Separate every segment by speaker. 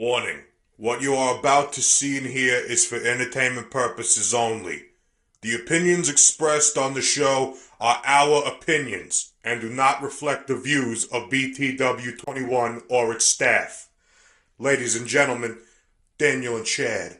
Speaker 1: Warning. What you are about to see and hear is for entertainment purposes only. The opinions expressed on the show are our opinions and do not reflect the views of BTW21 or its staff. Ladies and gentlemen, Daniel and Chad.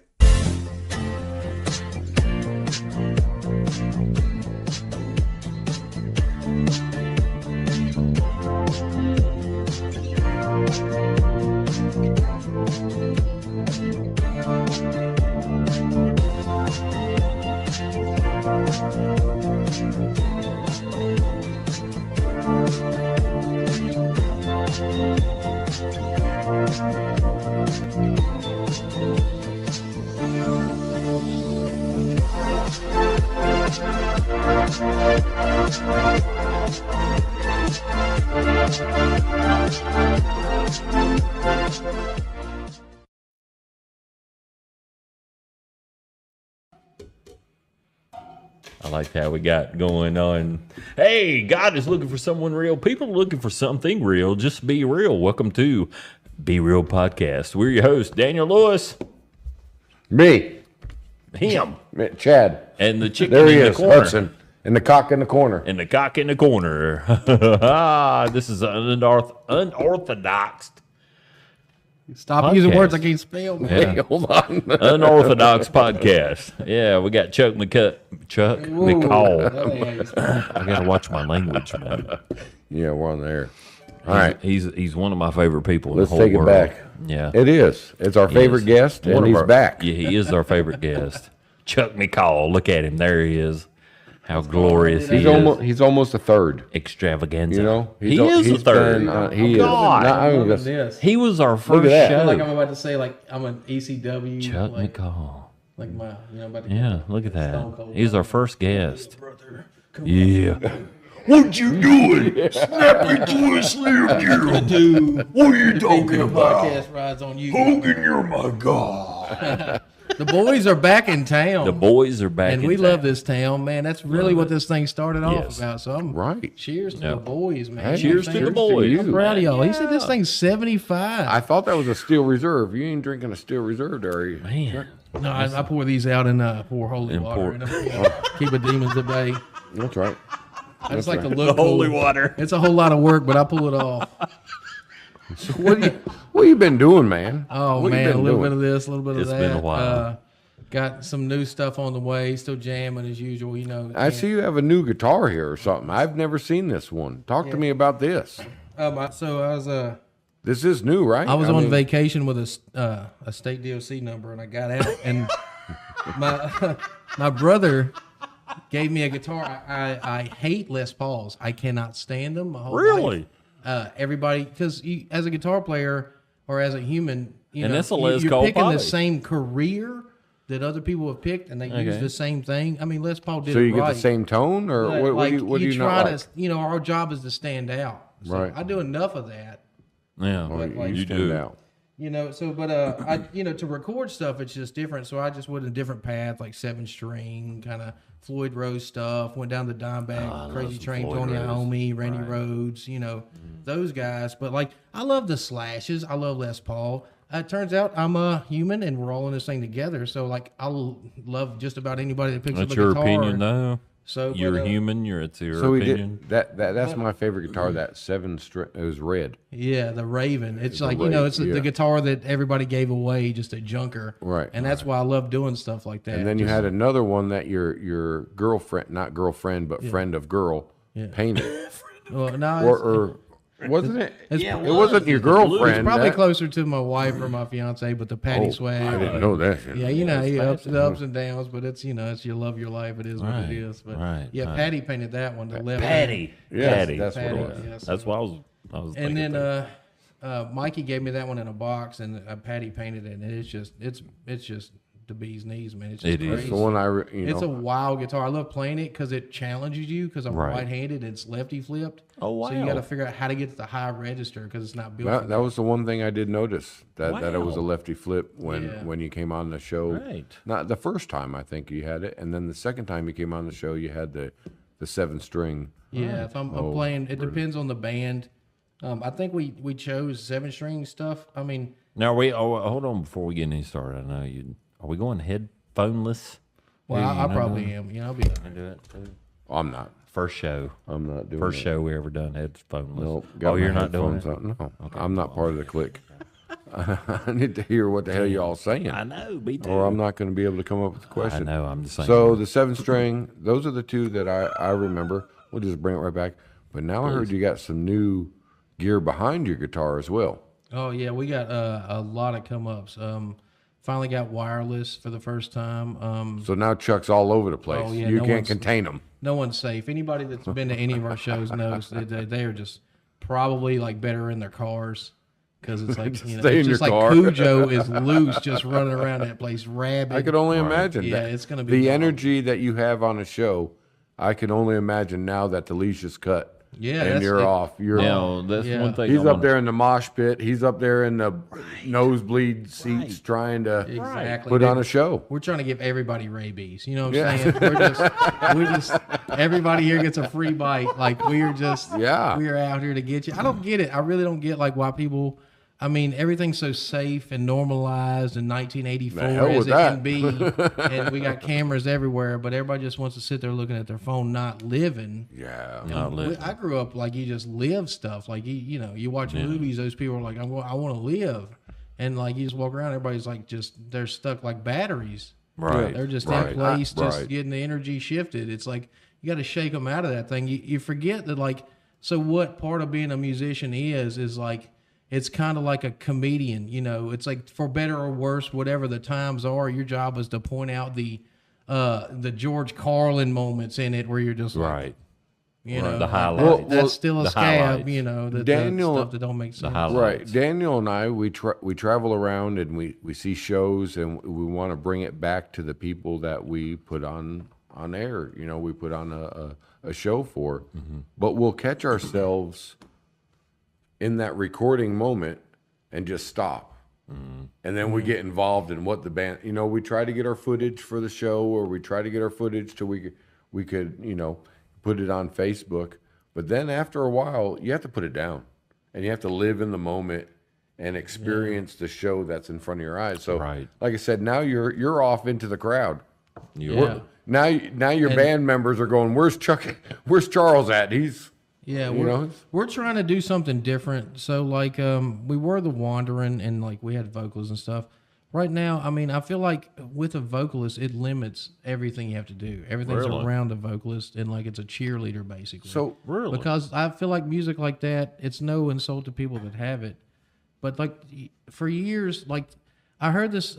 Speaker 2: I like how we got going on. Hey, God is looking for someone real. People are looking for something real. Just be real. Welcome to Be Real Podcast. We're your hosts, Daniel Lewis.
Speaker 3: Me.
Speaker 2: Him.
Speaker 3: Chad.
Speaker 2: And the chicken
Speaker 3: there he
Speaker 2: in the
Speaker 3: is,
Speaker 2: corner.
Speaker 3: Hudson. And the cock in the corner.
Speaker 2: And the cock in the corner. This is an unorthodox
Speaker 4: Stop
Speaker 2: podcast.
Speaker 4: using words I can't spell. Man.
Speaker 2: Yeah.
Speaker 3: Hey, hold on.
Speaker 2: Unorthodox podcast. Yeah, we got Chuck McCall. I got to watch my language, man.
Speaker 3: Yeah, we're on the air. All right.
Speaker 2: He's one of my favorite people
Speaker 3: Let's
Speaker 2: in the whole
Speaker 3: take it
Speaker 2: world.
Speaker 3: back.
Speaker 2: Yeah.
Speaker 3: It is. It's our favorite guest, and he's back.
Speaker 2: Yeah, he is our favorite guest. Chuck McCall. Look at him. There he is. How glorious he is.
Speaker 3: He's almost a third.
Speaker 2: Extravaganza.
Speaker 3: You know?
Speaker 2: He is a third.
Speaker 4: This.
Speaker 2: He was our first
Speaker 3: at that.
Speaker 2: show.
Speaker 4: Like I'm about to say, like I'm an ECW.
Speaker 2: Chuck
Speaker 4: like,
Speaker 2: McCall.
Speaker 4: Like my, about to
Speaker 2: Yeah, look at that.
Speaker 4: Stone Cold
Speaker 2: He's our first guest.
Speaker 4: brother.
Speaker 2: Yeah. What you doing? Snap into a slim Jim.
Speaker 4: Dude,
Speaker 2: What are you talking about?
Speaker 4: podcast rides on you.
Speaker 2: Hogan, you're my god.
Speaker 4: The boys are back in town.
Speaker 2: The boys are back
Speaker 4: and
Speaker 2: in
Speaker 4: we
Speaker 2: town.
Speaker 4: love this town, man. That's really what this thing started off
Speaker 2: Yes.
Speaker 4: about. So I'm
Speaker 3: Right.
Speaker 4: Cheers to
Speaker 2: Yeah.
Speaker 4: the boys, man.
Speaker 3: Hey,
Speaker 2: Cheers to the boys.
Speaker 4: I'm proud of y'all. He said
Speaker 2: Yeah.
Speaker 4: this thing's 75.
Speaker 3: I thought that was a Steel Reserve. You ain't drinking a Steel Reserve, are you?
Speaker 2: Man.
Speaker 4: No, I pour these out and pour holy
Speaker 2: And
Speaker 4: water
Speaker 2: pour-
Speaker 4: in them. Keep the demons at bay.
Speaker 3: That's right.
Speaker 4: I just like to
Speaker 3: right.
Speaker 4: look
Speaker 2: Holy
Speaker 4: cool.
Speaker 2: water.
Speaker 4: It's a whole lot of work, but I pull it off.
Speaker 3: So what you been doing, man?
Speaker 4: Oh
Speaker 3: What you
Speaker 4: man, a
Speaker 3: been
Speaker 4: little
Speaker 3: doing?
Speaker 4: bit of this, a little bit of
Speaker 2: It's
Speaker 4: that.
Speaker 2: been a while.
Speaker 4: Got some new stuff on the way. Still jamming as usual. You know.
Speaker 3: I see you have a new guitar here or something. I've never seen this one. Talk to me about this.
Speaker 4: So I was
Speaker 3: This is new, right?
Speaker 4: I was on
Speaker 3: mean,
Speaker 4: vacation with a state DOC number, and I got out, and my brother gave me a guitar. I hate Les Pauls. I cannot stand them. My whole
Speaker 2: Really?
Speaker 4: life. Everybody, because as a guitar player or as a human,
Speaker 2: And that's a Les
Speaker 4: you're
Speaker 2: Paul
Speaker 4: picking
Speaker 2: Poly.
Speaker 4: the same career that other people have picked, and they use the same thing. I mean, Les Paul did
Speaker 3: So
Speaker 4: it
Speaker 3: you get
Speaker 4: right.
Speaker 3: the same tone, or
Speaker 4: But,
Speaker 3: what do you not
Speaker 4: try
Speaker 3: like?
Speaker 4: to, our job is to stand out. So
Speaker 3: Right.
Speaker 4: I do enough of that.
Speaker 2: Yeah,
Speaker 4: like,
Speaker 2: you
Speaker 3: stand
Speaker 2: do.
Speaker 3: out.
Speaker 4: But to record stuff, it's just different. So I just went a different path, like 7-string, kind of Floyd Rose stuff. Went down the Dimebag, Crazy
Speaker 2: some
Speaker 4: Train,
Speaker 2: Floyd
Speaker 4: Tony
Speaker 2: Rose.
Speaker 4: Iommi, Randy Rhoads, those guys. But like, I love the Slashes. I love Les Paul. It turns out I'm a human, and we're all in this thing together. So like, I love just about anybody that picks
Speaker 2: That's
Speaker 4: up a
Speaker 2: your
Speaker 4: guitar.
Speaker 2: opinion, though.
Speaker 4: So
Speaker 2: You're human. It's your
Speaker 3: So we
Speaker 2: opinion.
Speaker 3: did that's my favorite guitar. That 7-string. It was red.
Speaker 4: Yeah, the Raven. It's like,
Speaker 3: Raven,
Speaker 4: it's
Speaker 3: yeah.
Speaker 4: the guitar that everybody gave away, just a junker.
Speaker 3: Right,
Speaker 4: And that's why I love doing stuff like that.
Speaker 3: And then you had another one that your girlfriend, not girlfriend, but friend of girl, painted.
Speaker 4: well, no,
Speaker 3: or wasn't it?
Speaker 4: It's-
Speaker 3: It wasn't your girlfriend.
Speaker 4: probably
Speaker 3: that-
Speaker 4: closer to my wife or my fiance, but the Patty Swag.
Speaker 3: I didn't know that.
Speaker 4: Yeah, ups and downs, but it's it's you love your life. It is what it is. But
Speaker 2: right.
Speaker 4: Patty painted that one. The left.
Speaker 2: Patty.
Speaker 3: Yes,
Speaker 2: Patty.
Speaker 3: that's what it
Speaker 4: Patty,
Speaker 3: was.
Speaker 4: yes.
Speaker 2: That's why I was
Speaker 4: And
Speaker 2: thinking.
Speaker 4: then Mikey gave me that one in a box, and Patty painted it, and it's just the bee's knees, man. It's just
Speaker 2: It is.
Speaker 4: crazy.
Speaker 3: It's the one
Speaker 4: It's a wild guitar. I love playing it because it challenges you. Because I'm
Speaker 2: Right.
Speaker 4: right-handed, it's lefty flipped.
Speaker 2: Oh,
Speaker 4: So you got to
Speaker 2: wow.
Speaker 4: figure out how to get to the high register because it's not built. for
Speaker 3: that was the one thing I did notice that it was a
Speaker 2: Wow.
Speaker 3: lefty flip when
Speaker 4: Yeah.
Speaker 3: when you came on the show.
Speaker 2: Right.
Speaker 3: Not the first time I think you had it, and then the second time you came on the show, you had the 7-string.
Speaker 4: Yeah, if I'm playing, it depends on the band. I think we chose 7-string stuff. I mean,
Speaker 2: Now hold on before we get any started. I know you. Are we going headphoneless?
Speaker 4: well,
Speaker 2: Here,
Speaker 4: I probably am. You know, I'll be.
Speaker 2: I do it too.
Speaker 3: I'm not.
Speaker 2: First show.
Speaker 3: I'm not doing
Speaker 2: First
Speaker 3: it.
Speaker 2: show we ever done headphoneless.
Speaker 3: Nope.
Speaker 2: Oh, you're not doing it?
Speaker 3: No, I'm not part of the clique. I need to hear what the hell y'all saying,
Speaker 2: I know, me too.
Speaker 3: or I'm not going to be able to come up with a
Speaker 2: I
Speaker 3: question.
Speaker 2: know, I'm the same.
Speaker 3: So the 7-string, those are the two that I remember. We'll just bring it right back. But now I heard you got some new gear behind your guitar as well.
Speaker 4: Oh yeah, we got a lot of come ups. Finally got wireless for the first time.
Speaker 3: So now Chuck's all over the place.
Speaker 4: Oh, yeah,
Speaker 3: you
Speaker 4: no
Speaker 3: can't
Speaker 4: one's-
Speaker 3: contain him.
Speaker 4: No one's safe. Anybody that's been to any of our shows knows that they are just probably like better in their cars because it's like
Speaker 3: Stay in
Speaker 4: it's just
Speaker 3: your
Speaker 4: like
Speaker 3: car.
Speaker 4: Cujo is loose, just running around that place rabid.
Speaker 3: I could only imagine
Speaker 4: Yeah,
Speaker 3: that.
Speaker 4: it's gonna be
Speaker 3: the
Speaker 4: fun.
Speaker 3: energy that you have on a show. I can only imagine now that the leash is cut.
Speaker 4: Yeah,
Speaker 3: and
Speaker 4: that's
Speaker 3: you're
Speaker 4: it.
Speaker 3: off. You're
Speaker 2: Now, that's
Speaker 4: Yeah.
Speaker 2: one thing.
Speaker 3: He's
Speaker 2: I
Speaker 3: up there in the mosh pit. He's up there in the nosebleed seats trying to
Speaker 4: Exactly.
Speaker 3: put
Speaker 4: Dude,
Speaker 3: on a show.
Speaker 4: We're trying to give everybody rabies. You know what
Speaker 3: Yeah.
Speaker 4: I'm saying? We're just everybody here gets a free bite. Like we're just
Speaker 3: Yeah.
Speaker 4: we're out here to get you. I don't get it. I really don't get like why people. I mean, everything's so safe and normalized in 1984
Speaker 3: The hell
Speaker 4: as
Speaker 3: with
Speaker 4: it
Speaker 3: that.
Speaker 4: can be, and we got cameras everywhere. But everybody just wants to sit there looking at their phone, not living.
Speaker 3: Yeah.
Speaker 2: Not living.
Speaker 4: I grew up like you just live stuff. Like you know, you watch movies. Those people are like, I want to live, and like you just walk around. Everybody's like, they're stuck like batteries.
Speaker 2: Right.
Speaker 4: They're just
Speaker 3: Right.
Speaker 4: in place, just
Speaker 3: Right.
Speaker 4: getting the energy shifted. It's like you got to shake them out of that thing. You forget that, like, so what part of being a musician is like, it's kind of like a comedian, you know. It's like for better or worse, whatever the times are, your job is to point out the George Carlin moments in it where you're just like,
Speaker 2: Right.
Speaker 4: you know,
Speaker 2: The highlights.
Speaker 3: Well,
Speaker 4: that's still a
Speaker 2: the
Speaker 4: scab,
Speaker 2: highlights.
Speaker 4: you know, the
Speaker 3: Daniel-
Speaker 4: stuff that don't make sense.
Speaker 2: highlights.
Speaker 3: Right. Daniel and I, we travel around and we see shows and we want to bring it back to the people that we put on air. You know, we put on a show for. But we'll catch ourselves in that recording moment and just stop. And then we get involved in what the band, you know, we try to get our footage for the show, or we try to get our footage till we could, you know, put it on Facebook. But then after a while, you have to put it down and you have to live in the moment and experience the show that's in front of your eyes. So,
Speaker 2: Right.
Speaker 3: like I said, now you're off into the crowd.
Speaker 2: You're-
Speaker 4: Yeah.
Speaker 3: Now your band members are going, where's Chuck? Where's Charles at? He's
Speaker 4: Yeah,
Speaker 3: You know?
Speaker 4: we're trying to do something different. So like we were the Wandering and like we had vocals and stuff. Right now, I mean, I feel like with a vocalist, it limits everything you have to do. Everything's
Speaker 2: Really?
Speaker 4: around a vocalist, and like it's a cheerleader basically.
Speaker 3: so
Speaker 2: Really?
Speaker 4: Because I feel like music like that, it's no insult to people that have it, but like for years, like I heard this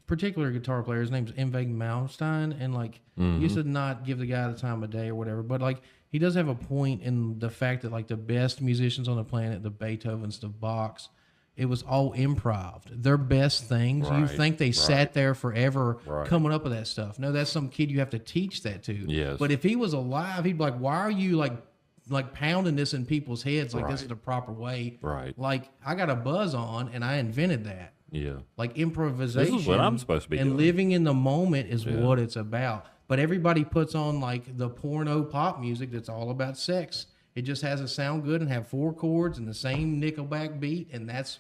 Speaker 4: particular guitar player, his name's Inveg Malmstein, and like he used to not give the guy the time of day or whatever, but like he does have a point in the fact that like the best musicians on the planet, the Beethovens, the Bachs, it was all improv. Their best things. You
Speaker 2: Right,
Speaker 4: think they sat there forever
Speaker 3: Right.
Speaker 4: coming up with that stuff. No, that's some kid you have to teach that to.
Speaker 2: Yes.
Speaker 4: But if he was alive, he'd be like, why are you like pounding this in people's heads like this is the proper way?
Speaker 2: Right.
Speaker 4: Like I got a buzz on and I invented that.
Speaker 2: Yeah.
Speaker 4: Like improvisation.
Speaker 2: This is what I'm supposed to be
Speaker 4: and
Speaker 2: doing.
Speaker 4: living in the moment is what it's about. But everybody puts on like the porno pop music that's all about sex. It just has to sound good and have 4 chords and the same Nickelback beat, and that's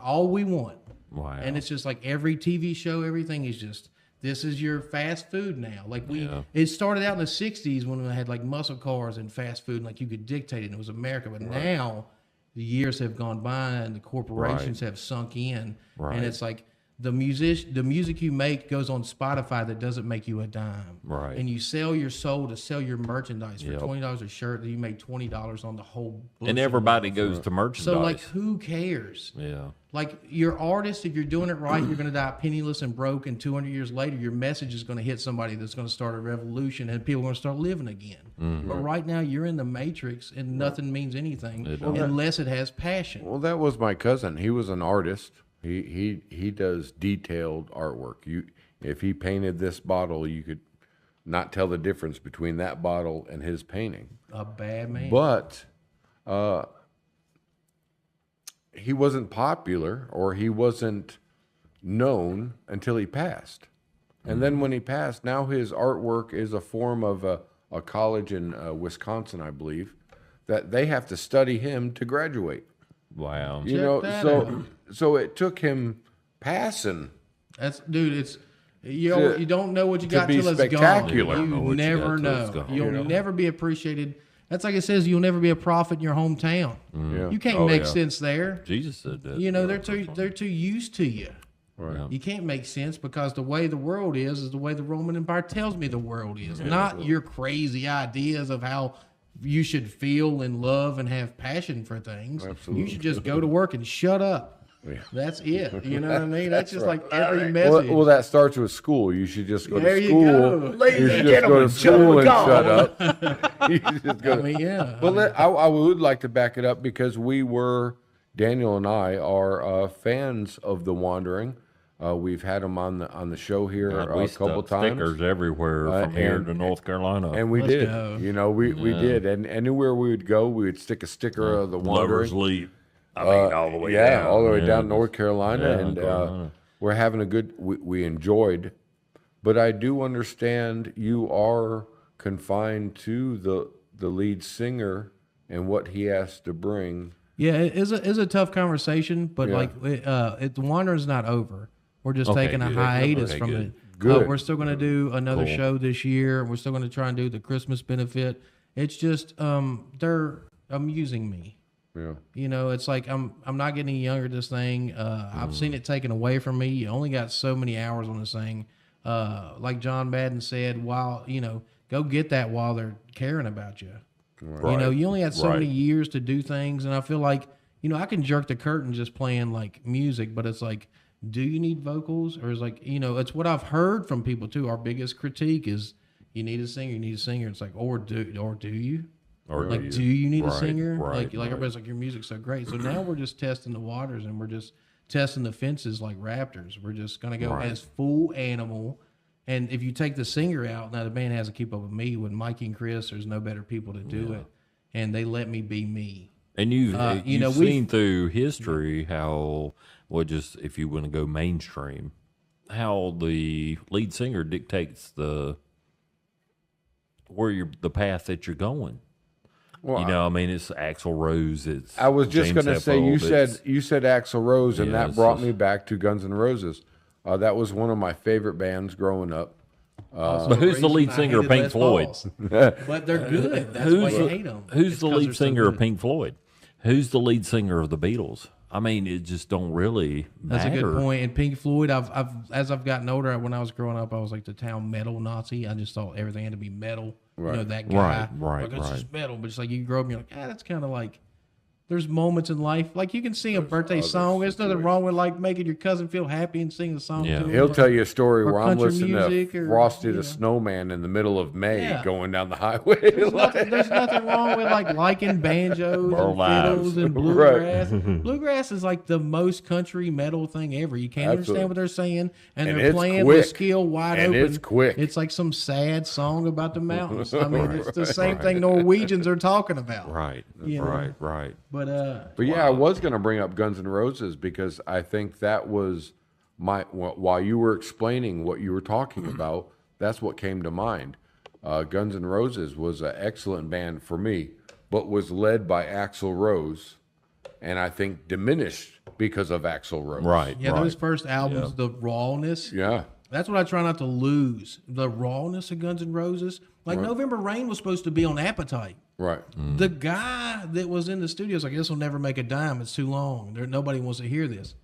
Speaker 4: all we want.
Speaker 2: Wow.
Speaker 4: And it's just like every TV show, everything is just this is your fast food now. Like
Speaker 2: Yeah.
Speaker 4: it started out in the '60s when we had like muscle cars and fast food, and like you could dictate it, and it was America. But now the years have gone by and the corporations have sunk in,
Speaker 2: Right.
Speaker 4: and it's like the music you make goes on Spotify that doesn't make you a dime.
Speaker 2: Right.
Speaker 4: And you sell your soul to sell your merchandise for
Speaker 2: Yep.
Speaker 4: $20 a shirt, that you make $20 on the whole.
Speaker 2: And
Speaker 4: bullshit.
Speaker 2: everybody goes to merchandise.
Speaker 4: So like, who cares?
Speaker 2: yeah.
Speaker 4: Like your artist, if you're doing it right, you're going to die penniless and broke, and 200 years later, your message is going to hit somebody that's going to start a revolution, and people are going to start living again.
Speaker 2: Mm-hmm.
Speaker 4: But right now, you're in the matrix, and nothing means anything
Speaker 2: It don't.
Speaker 4: unless it has passion.
Speaker 3: Well, that was my cousin. He was an artist. He does detailed artwork. If he painted this bottle, you could not tell the difference between that bottle and his painting.
Speaker 4: A bad man.
Speaker 3: But he wasn't popular, or he wasn't known until he passed. And then when he passed, now his artwork is a form of a college in Wisconsin, I believe, that they have to study him to graduate.
Speaker 2: Wow.
Speaker 3: You
Speaker 4: Check
Speaker 3: know,
Speaker 4: that
Speaker 3: so it took him passing.
Speaker 4: It's you don't know what you got
Speaker 3: be
Speaker 4: till it's
Speaker 3: spectacular.
Speaker 4: gone.
Speaker 2: Know
Speaker 4: You
Speaker 2: what you
Speaker 4: never
Speaker 2: got till it's
Speaker 4: know.
Speaker 2: gone.
Speaker 4: You'll never be appreciated. That's like it says, you'll never be a prophet in your hometown.
Speaker 3: Yeah.
Speaker 4: You can't
Speaker 2: Oh,
Speaker 4: make
Speaker 2: yeah.
Speaker 4: sense there.
Speaker 2: Jesus said that.
Speaker 4: You know, they're too used to you.
Speaker 3: Right.
Speaker 4: You can't make sense because the way the world is the way the Roman Empire tells me the world is. Not your crazy ideas of how you should feel and love and have passion for things.
Speaker 3: Absolutely.
Speaker 4: You should just go to work and shut up.
Speaker 3: Yeah.
Speaker 4: That's it. You know what I mean? That's just like every
Speaker 3: Well,
Speaker 4: message.
Speaker 3: well, that starts with school. You should just go
Speaker 4: There
Speaker 3: to
Speaker 4: you
Speaker 3: school.
Speaker 4: go.
Speaker 3: You should just go to school and shut up. You just go
Speaker 4: I mean, yeah.
Speaker 3: Well, I would like to back it up because Daniel and I are fans of The Wandering. We've had them on the show here
Speaker 2: We
Speaker 3: a couple
Speaker 2: stuck
Speaker 3: times.
Speaker 2: stickers everywhere from here to North Carolina.
Speaker 3: And we
Speaker 4: Let's
Speaker 3: did.
Speaker 4: go.
Speaker 3: You know, we did. And anywhere we would go, we would stick a sticker of The
Speaker 2: Lover's
Speaker 3: Wandering.
Speaker 2: Leap. I mean, all the way down.
Speaker 3: Yeah, all the way
Speaker 2: Yeah.
Speaker 3: down North Carolina.
Speaker 2: Yeah,
Speaker 3: and
Speaker 2: Carolina.
Speaker 3: we're having a good, we enjoyed. But I do understand you are confined to the lead singer and what he has to bring.
Speaker 4: Yeah, it is a tough conversation, but
Speaker 3: Yeah.
Speaker 4: the Wandering's not over. We're just
Speaker 2: Okay,
Speaker 4: taking a
Speaker 2: good.
Speaker 4: hiatus
Speaker 2: Okay,
Speaker 4: from
Speaker 2: good.
Speaker 4: it.
Speaker 3: Good.
Speaker 4: We're still going to do another
Speaker 2: Cool.
Speaker 4: show this year. We're still going to try and do the Christmas benefit. It's just they're amusing me.
Speaker 3: Yeah.
Speaker 4: You know, it's like I'm not getting any younger. This thing, I've seen it taken away from me. You only got so many hours on this thing. Like John Madden said, go get that while they're caring about you.
Speaker 3: Right.
Speaker 4: You know, you only had so
Speaker 2: Right.
Speaker 4: many years to do things, and I feel like, I can jerk the curtain just playing like music, but it's like, do you need vocals? Or is like, it's what I've heard from people too. Our biggest critique is you need a singer, It's like, or do you?
Speaker 2: Or
Speaker 4: Like, do you need a
Speaker 2: Right,
Speaker 4: singer?
Speaker 2: right,
Speaker 4: Like everybody's like, your music's so great. So now we're just testing the waters and we're just testing the fences like raptors. We're just gonna go as full animal. And if you take the singer out, now the band has to keep up with me. With Mikey and Chris, there's no better people to do it, and they let me be me.
Speaker 2: And you've
Speaker 4: we've-
Speaker 2: seen through history how, if you want to go mainstream, how the lead singer dictates the path that you're going.
Speaker 3: Well,
Speaker 2: I mean, it's Axl Rose. It's
Speaker 3: I was just
Speaker 2: James
Speaker 3: going to say,
Speaker 2: Hetfield,
Speaker 3: you said Axl Rose, and
Speaker 2: Yeah,
Speaker 3: that
Speaker 2: it's
Speaker 3: brought
Speaker 2: just-
Speaker 3: me back to Guns N' Roses. That was one of my favorite bands growing up.
Speaker 2: But who's the lead singer of Pink Floyd?
Speaker 4: But they're good. That's why you hate them.
Speaker 2: Who's the lead singer of Pink Floyd? Who's the lead singer of the Beatles? I mean, it just don't really
Speaker 4: That's
Speaker 2: matter.
Speaker 4: a good point. And Pink Floyd, as I've gotten older, when I was growing up, I was like the town metal Nazi. I just thought everything had to be metal.
Speaker 3: Right.
Speaker 4: That guy.
Speaker 2: Right,
Speaker 4: Like, it's
Speaker 2: right.
Speaker 4: just metal. But it's like you grow up and you're like, that's kind of like, there's moments in life. Like you can sing a birthday song. There's nothing wrong with like making your cousin feel happy and sing the song
Speaker 2: Yeah.
Speaker 4: to him.
Speaker 3: He'll tell you a story
Speaker 4: Or
Speaker 3: where I'm
Speaker 4: country
Speaker 3: listening
Speaker 4: music
Speaker 3: to
Speaker 4: or,
Speaker 3: Frosty
Speaker 4: you
Speaker 3: the
Speaker 4: know.
Speaker 3: Snowman in the middle of May
Speaker 4: Yeah.
Speaker 3: going down the highway.
Speaker 4: There's nothing wrong with like liking banjos
Speaker 2: Burl
Speaker 4: and
Speaker 2: Ives.
Speaker 4: fiddles and bluegrass. Bluegrass is like the most country metal thing ever. You can't
Speaker 3: Absolutely.
Speaker 4: understand what they're saying, and
Speaker 3: And
Speaker 4: they're
Speaker 3: it's
Speaker 4: playing
Speaker 3: quick.
Speaker 4: with skill wide
Speaker 3: And
Speaker 4: open.
Speaker 3: it's quick.
Speaker 4: It's like some sad song about the mountains. I mean, it's the same thing Norwegians are talking about.
Speaker 2: Right,
Speaker 4: You know.
Speaker 2: right.
Speaker 4: But
Speaker 3: But yeah, I was going to bring up Guns N' Roses because I think that was while you were explaining what you were talking about, that's what came to mind. Guns N' Roses was an excellent band for me, but was led by Axl Rose, and I think diminished because of Axl Rose.
Speaker 2: Right,
Speaker 4: yeah,
Speaker 2: right.
Speaker 4: those first albums, the rawness.
Speaker 3: Yeah.
Speaker 4: That's what I try not to lose. The rawness of Guns N' Roses. Like November Rain was supposed to be on Appetite.
Speaker 3: Right.
Speaker 4: The guy that was in the studio was like, "This will never make a dime. It's too long. Nobody wants to hear this."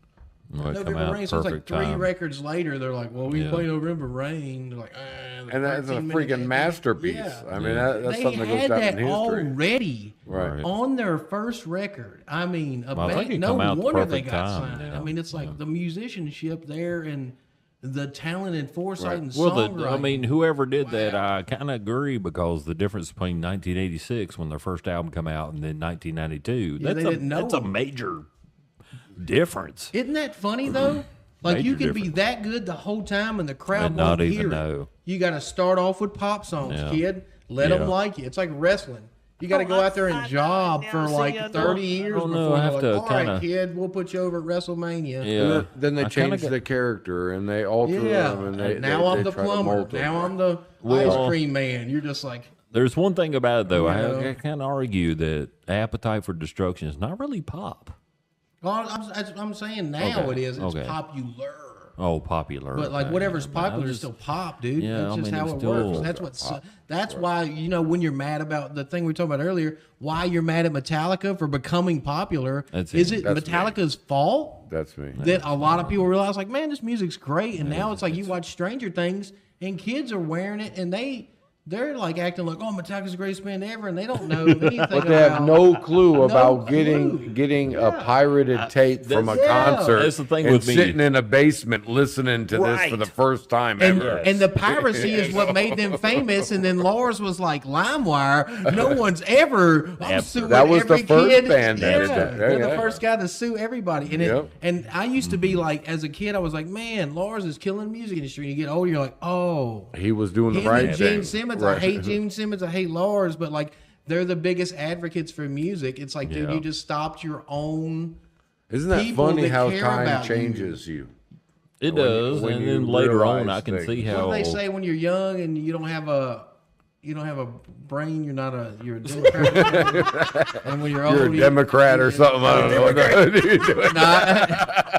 Speaker 2: Well, it come
Speaker 4: November
Speaker 2: out
Speaker 4: Rain. So it's like
Speaker 2: perfect
Speaker 4: 3
Speaker 2: time.
Speaker 4: records later. They're like, "Well, we
Speaker 2: Yeah.
Speaker 4: play November Rain." They're like,
Speaker 3: And that's a
Speaker 4: 13-minute
Speaker 3: freaking
Speaker 4: ending.
Speaker 3: masterpiece.
Speaker 4: Yeah.
Speaker 3: I mean, that's
Speaker 4: They
Speaker 3: something that goes
Speaker 4: had
Speaker 3: down
Speaker 4: that
Speaker 3: in history.
Speaker 4: already
Speaker 3: Right.
Speaker 4: on their first record. I mean,
Speaker 2: Well, I think
Speaker 4: band,
Speaker 2: it
Speaker 4: no
Speaker 2: come out the
Speaker 4: wonder they
Speaker 2: perfect
Speaker 4: got
Speaker 2: time,
Speaker 4: signed.
Speaker 2: yeah.
Speaker 4: I mean, it's like the musicianship there and the talent and foresight and
Speaker 2: Well,
Speaker 4: songwriting.
Speaker 2: whoever did that, I kind of agree because the difference between 1986 when their first album come out and then 1992,
Speaker 4: Yeah, they didn't know
Speaker 2: that's a
Speaker 4: them.
Speaker 2: major difference.
Speaker 4: Isn't that funny though? Like you
Speaker 2: Major
Speaker 4: can be that good the whole time and the crowd
Speaker 2: And not
Speaker 4: won't
Speaker 2: even
Speaker 4: hear it.
Speaker 2: know.
Speaker 4: You got to start off with pop songs,
Speaker 2: Yeah.
Speaker 4: kid. Let
Speaker 2: Yeah.
Speaker 4: them like you. It's like wrestling. You got to go out there and job for like 30 years
Speaker 2: don't know.
Speaker 4: before
Speaker 2: I have
Speaker 4: you're
Speaker 2: to
Speaker 4: like, all right,
Speaker 2: kinda-
Speaker 4: kid, we'll put you over at WrestleMania.
Speaker 2: Yeah.
Speaker 3: Then they
Speaker 2: I kinda
Speaker 3: change the character and they alter
Speaker 4: Yeah.
Speaker 3: them. And they,
Speaker 4: now
Speaker 3: they,
Speaker 4: I'm
Speaker 3: they
Speaker 4: the
Speaker 3: try to
Speaker 4: plumber.
Speaker 3: mold them.
Speaker 4: Now I'm the
Speaker 2: Well-
Speaker 4: ice cream man. You're just like,
Speaker 2: There's one thing about it, though.
Speaker 4: Yeah.
Speaker 2: I can't argue that Appetite for Destruction is not really pop.
Speaker 4: Well, I'm saying now
Speaker 2: Okay,
Speaker 4: it is. It's
Speaker 2: okay.
Speaker 4: popular.
Speaker 2: Oh, popular.
Speaker 4: But like
Speaker 2: okay.
Speaker 4: whatever's
Speaker 2: Yeah,
Speaker 4: popular
Speaker 2: I'm
Speaker 4: is still pop, dude.
Speaker 2: Yeah,
Speaker 4: That's
Speaker 2: I
Speaker 4: just
Speaker 2: mean,
Speaker 4: how
Speaker 2: it's
Speaker 4: it
Speaker 2: still
Speaker 4: works. That's what. That's why when you're mad about the thing we were talking about earlier, why you're mad at Metallica for becoming popular?
Speaker 2: That's
Speaker 4: is
Speaker 2: it.
Speaker 4: it
Speaker 3: That's
Speaker 4: Metallica's fault
Speaker 3: That's me.
Speaker 4: that a lot of people realize like, man, this music's great, and now it's like you watch Stranger Things and kids are wearing it and they're like acting like, oh, Metallica's the greatest band ever, and they don't know anything.
Speaker 3: But they have no clue about
Speaker 4: clue.
Speaker 3: getting a pirated tape from a
Speaker 4: Yeah.
Speaker 3: concert.
Speaker 2: That's the thing
Speaker 3: and
Speaker 2: with me.
Speaker 3: sitting in a basement listening to this for the first time ever.
Speaker 4: And the piracy is what made them famous. And then Lars was like, LimeWire, no one's ever. I'm suing
Speaker 3: That was the
Speaker 4: every
Speaker 3: first
Speaker 4: kid.
Speaker 3: band that did
Speaker 4: Yeah,
Speaker 3: that.
Speaker 4: they're
Speaker 3: Yeah.
Speaker 4: the first guy to sue everybody. And
Speaker 3: Yep.
Speaker 4: and I used to be like, as a kid, I was like, man, Lars is killing the music industry. And you get older, you're like, oh,
Speaker 3: He was doing the
Speaker 4: him
Speaker 3: right
Speaker 4: and
Speaker 3: thing.
Speaker 4: Gene Simmons.
Speaker 3: Right.
Speaker 4: I hate Gene Simmons. I hate Lars, but like they're the biggest advocates for music. It's like, dude,
Speaker 2: Yeah.
Speaker 4: you just stopped your own.
Speaker 3: Isn't that
Speaker 4: people
Speaker 3: funny
Speaker 4: that
Speaker 3: how
Speaker 4: care
Speaker 3: time
Speaker 4: about
Speaker 3: changes you?
Speaker 2: It
Speaker 3: When you-
Speaker 2: does,
Speaker 3: when
Speaker 2: and
Speaker 3: you
Speaker 2: then later on,
Speaker 3: realize
Speaker 2: I can
Speaker 3: things.
Speaker 2: see
Speaker 4: What
Speaker 2: how.
Speaker 4: do they say when you're young and you don't have a brain? You're a Democrat. And when you're old,
Speaker 3: You're a Democrat or something. I don't know what you're doing.
Speaker 4: Nah,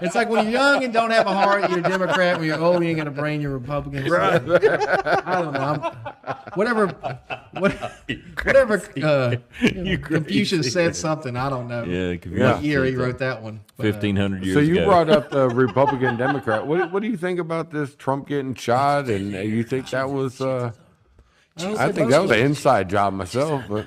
Speaker 4: it's like when you're young and don't have a heart, you're a Democrat. When you're old, you ain't got a brain, you're a Republican. Right. I don't know. Whatever. Confucius said something. I don't know.
Speaker 2: Yeah,
Speaker 4: What year he wrote that one? But,
Speaker 2: 1,500 years
Speaker 3: So you
Speaker 2: ago.
Speaker 3: brought up the Republican Democrat. What do you think about this Trump getting shot? And you think that was? I think that was an inside job myself. But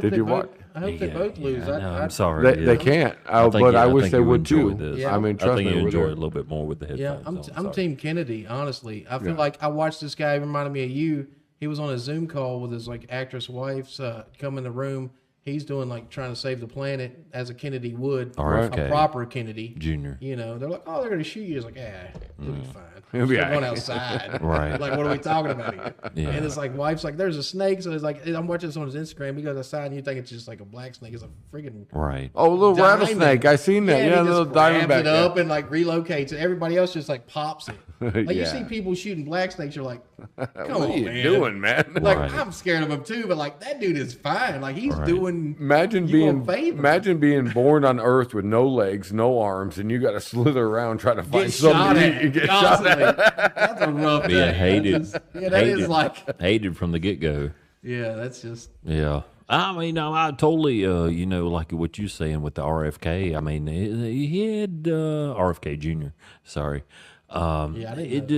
Speaker 3: did you watch?
Speaker 4: I hope they both lose.
Speaker 2: No,
Speaker 4: I-
Speaker 2: I'm sorry.
Speaker 3: They can't. But I wish they would too.
Speaker 4: Yeah.
Speaker 3: I mean,
Speaker 2: I
Speaker 3: trust
Speaker 2: think
Speaker 3: me.
Speaker 2: you
Speaker 3: we're
Speaker 2: enjoy
Speaker 3: there.
Speaker 2: it a little bit more with the
Speaker 4: Yeah,
Speaker 2: headphones.
Speaker 4: I'm
Speaker 2: sorry.
Speaker 4: Team Kennedy. Honestly, I feel like I watched this guy. He reminded me of you. He was on a Zoom call with his like actress wife's come in the room. He's doing like trying to save the planet as a Kennedy would,
Speaker 2: RFK.
Speaker 4: a proper Kennedy
Speaker 2: Junior.
Speaker 4: You know, they're like, oh, they're gonna shoot you. It's like, it'll be fine.
Speaker 3: He'll be
Speaker 4: We're
Speaker 3: all
Speaker 4: going
Speaker 3: right.
Speaker 4: outside.
Speaker 2: Right.
Speaker 4: Like, what are we talking about here?
Speaker 2: Yeah.
Speaker 4: And it's like, wife's like, there's a snake. So it's like, I'm watching this on his Instagram. He goes outside and you think it's just like a black snake. It's a freaking
Speaker 2: Right.
Speaker 3: Oh, a little
Speaker 4: diamond.
Speaker 3: rattlesnake. I seen that.
Speaker 4: and
Speaker 3: Yeah, a
Speaker 4: he
Speaker 3: little
Speaker 4: just grabs
Speaker 3: diamondback.
Speaker 4: it up and like relocates it. Everybody else just like pops it. Like you
Speaker 3: Yeah.
Speaker 4: see people shooting black snakes, you're like, come
Speaker 3: What
Speaker 4: on,
Speaker 3: are you
Speaker 4: man.
Speaker 3: doing, man?
Speaker 4: Like
Speaker 2: Right.
Speaker 4: I'm scared of him too, but like that dude is fine. Like he's
Speaker 2: Right.
Speaker 4: doing.
Speaker 3: Imagine
Speaker 4: you
Speaker 3: being
Speaker 4: a favor.
Speaker 3: born on Earth with no legs, no arms, and you got to slither around trying to find
Speaker 4: Get shot
Speaker 3: somebody
Speaker 4: at
Speaker 3: you get shot at.
Speaker 4: constantly. That's a rough
Speaker 2: Being
Speaker 4: day.
Speaker 2: hated.
Speaker 4: Yeah, that is
Speaker 2: hated,
Speaker 4: like.
Speaker 2: hated from the get go.
Speaker 4: Yeah, that's just.
Speaker 2: Yeah. I mean, I totally, like what you're saying with the RFK. I mean, he had RFK Jr. Sorry.
Speaker 4: I didn't